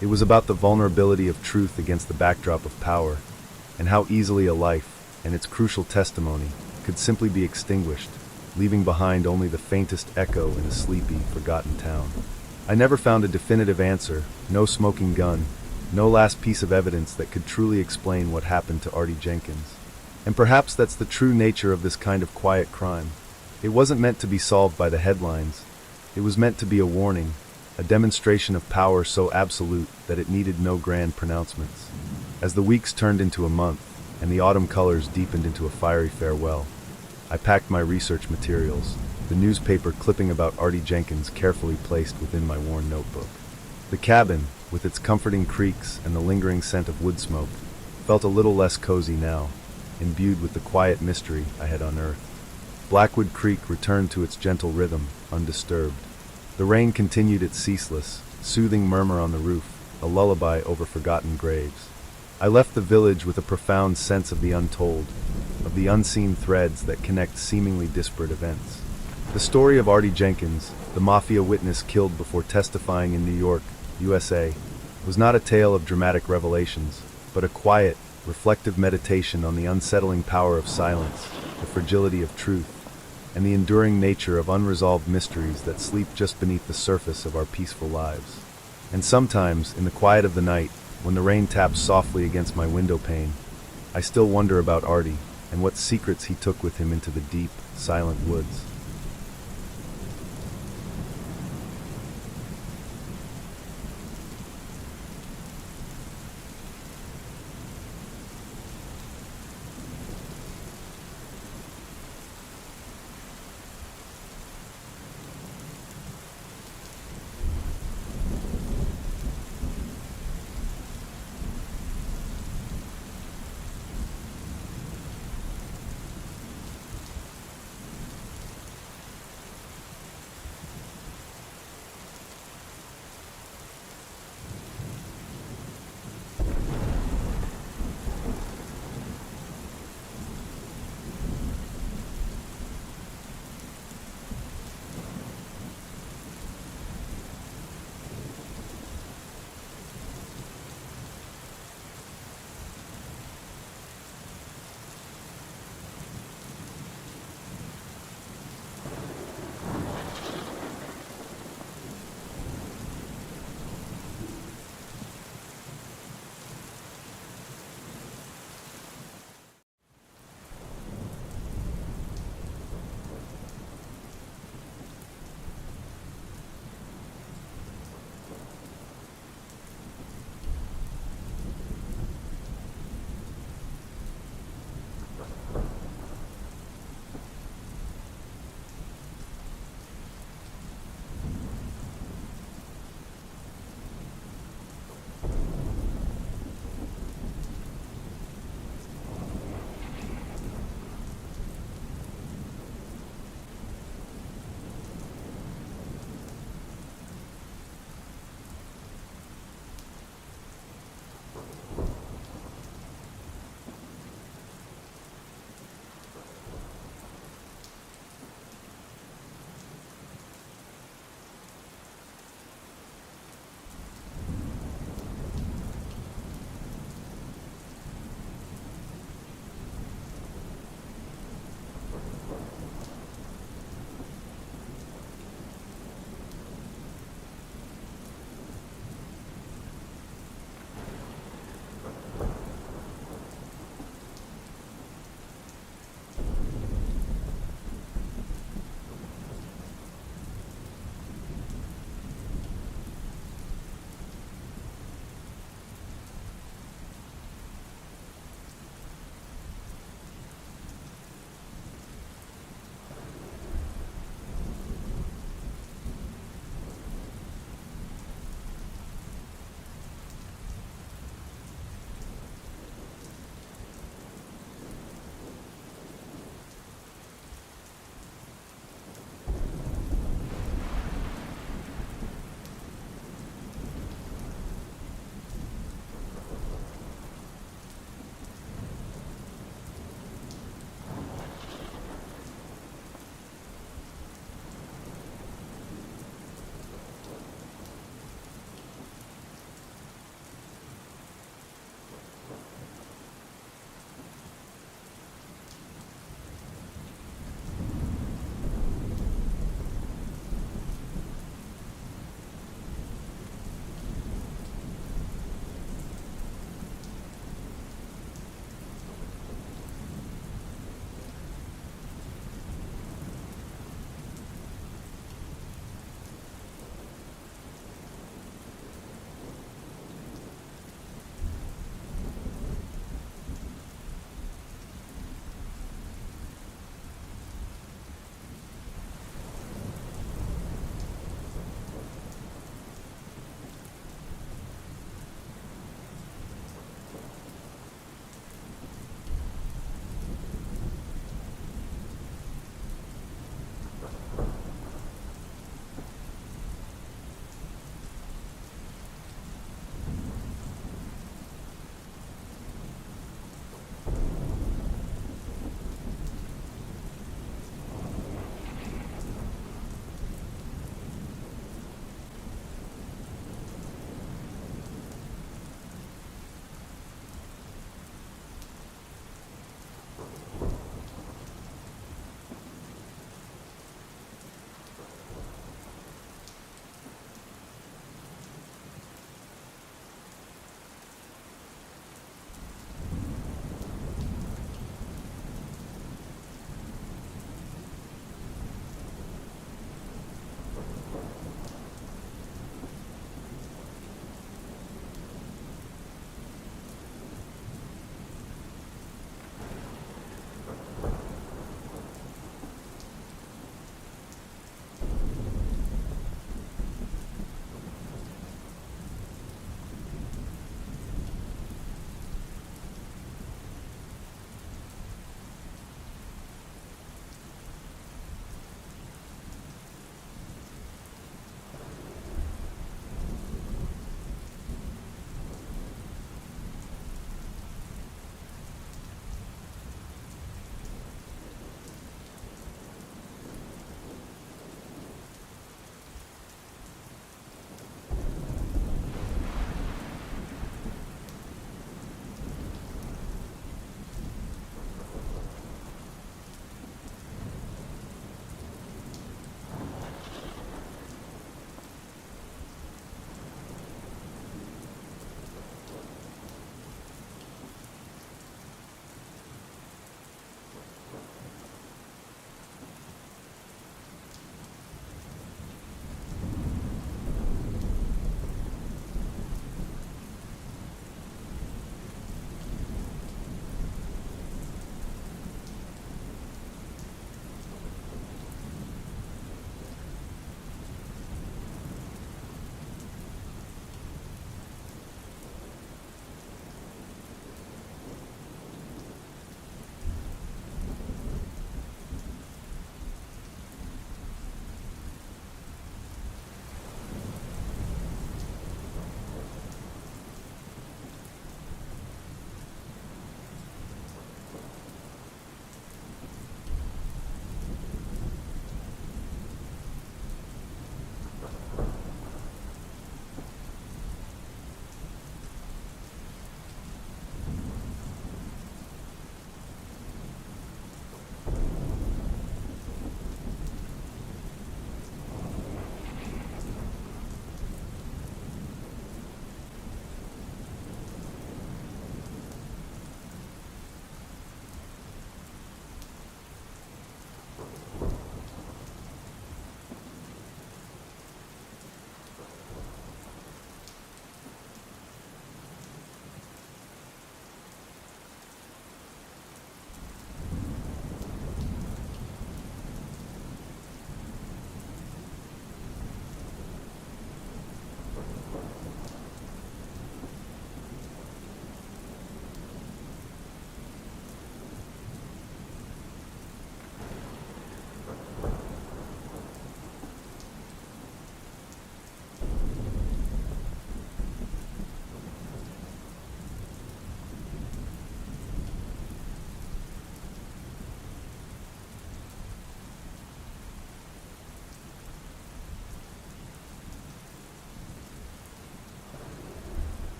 It was about the vulnerability of truth against the backdrop of power, and how easily a life, and its crucial testimony, could simply be extinguished, leaving behind only the faintest echo in a sleepy, forgotten town. I never found a definitive answer, no smoking gun, no last piece of evidence that could truly explain what happened to Artie Jenkins. And perhaps that's the true nature of this kind of quiet crime. It wasn't meant to be solved by the headlines. It was meant to be a warning, a demonstration of power so absolute that it needed no grand pronouncements. As the weeks turned into a month, and the autumn colors deepened into a fiery farewell, I packed my research materials, the newspaper clipping about Artie Jenkins carefully placed within my worn notebook. The cabin, with its comforting creaks and the lingering scent of wood smoke, felt a little less cozy now, imbued with the quiet mystery I had unearthed. Blackwood Creek returned to its gentle rhythm, undisturbed. The rain continued its ceaseless, soothing murmur on the roof, a lullaby over forgotten graves. I left the village with a profound sense of the untold, of the unseen threads that connect seemingly disparate events. The story of Artie Jenkins, the mafia witness killed before testifying in New York, USA, was not a tale of dramatic revelations, but a quiet, reflective meditation on the unsettling power of silence, the fragility of truth, and the enduring nature of unresolved mysteries that sleep just beneath the surface of our peaceful lives. And sometimes, in the quiet of the night, when the rain taps softly against my window pane, I still wonder about Artie and what secrets he took with him into the deep, silent woods.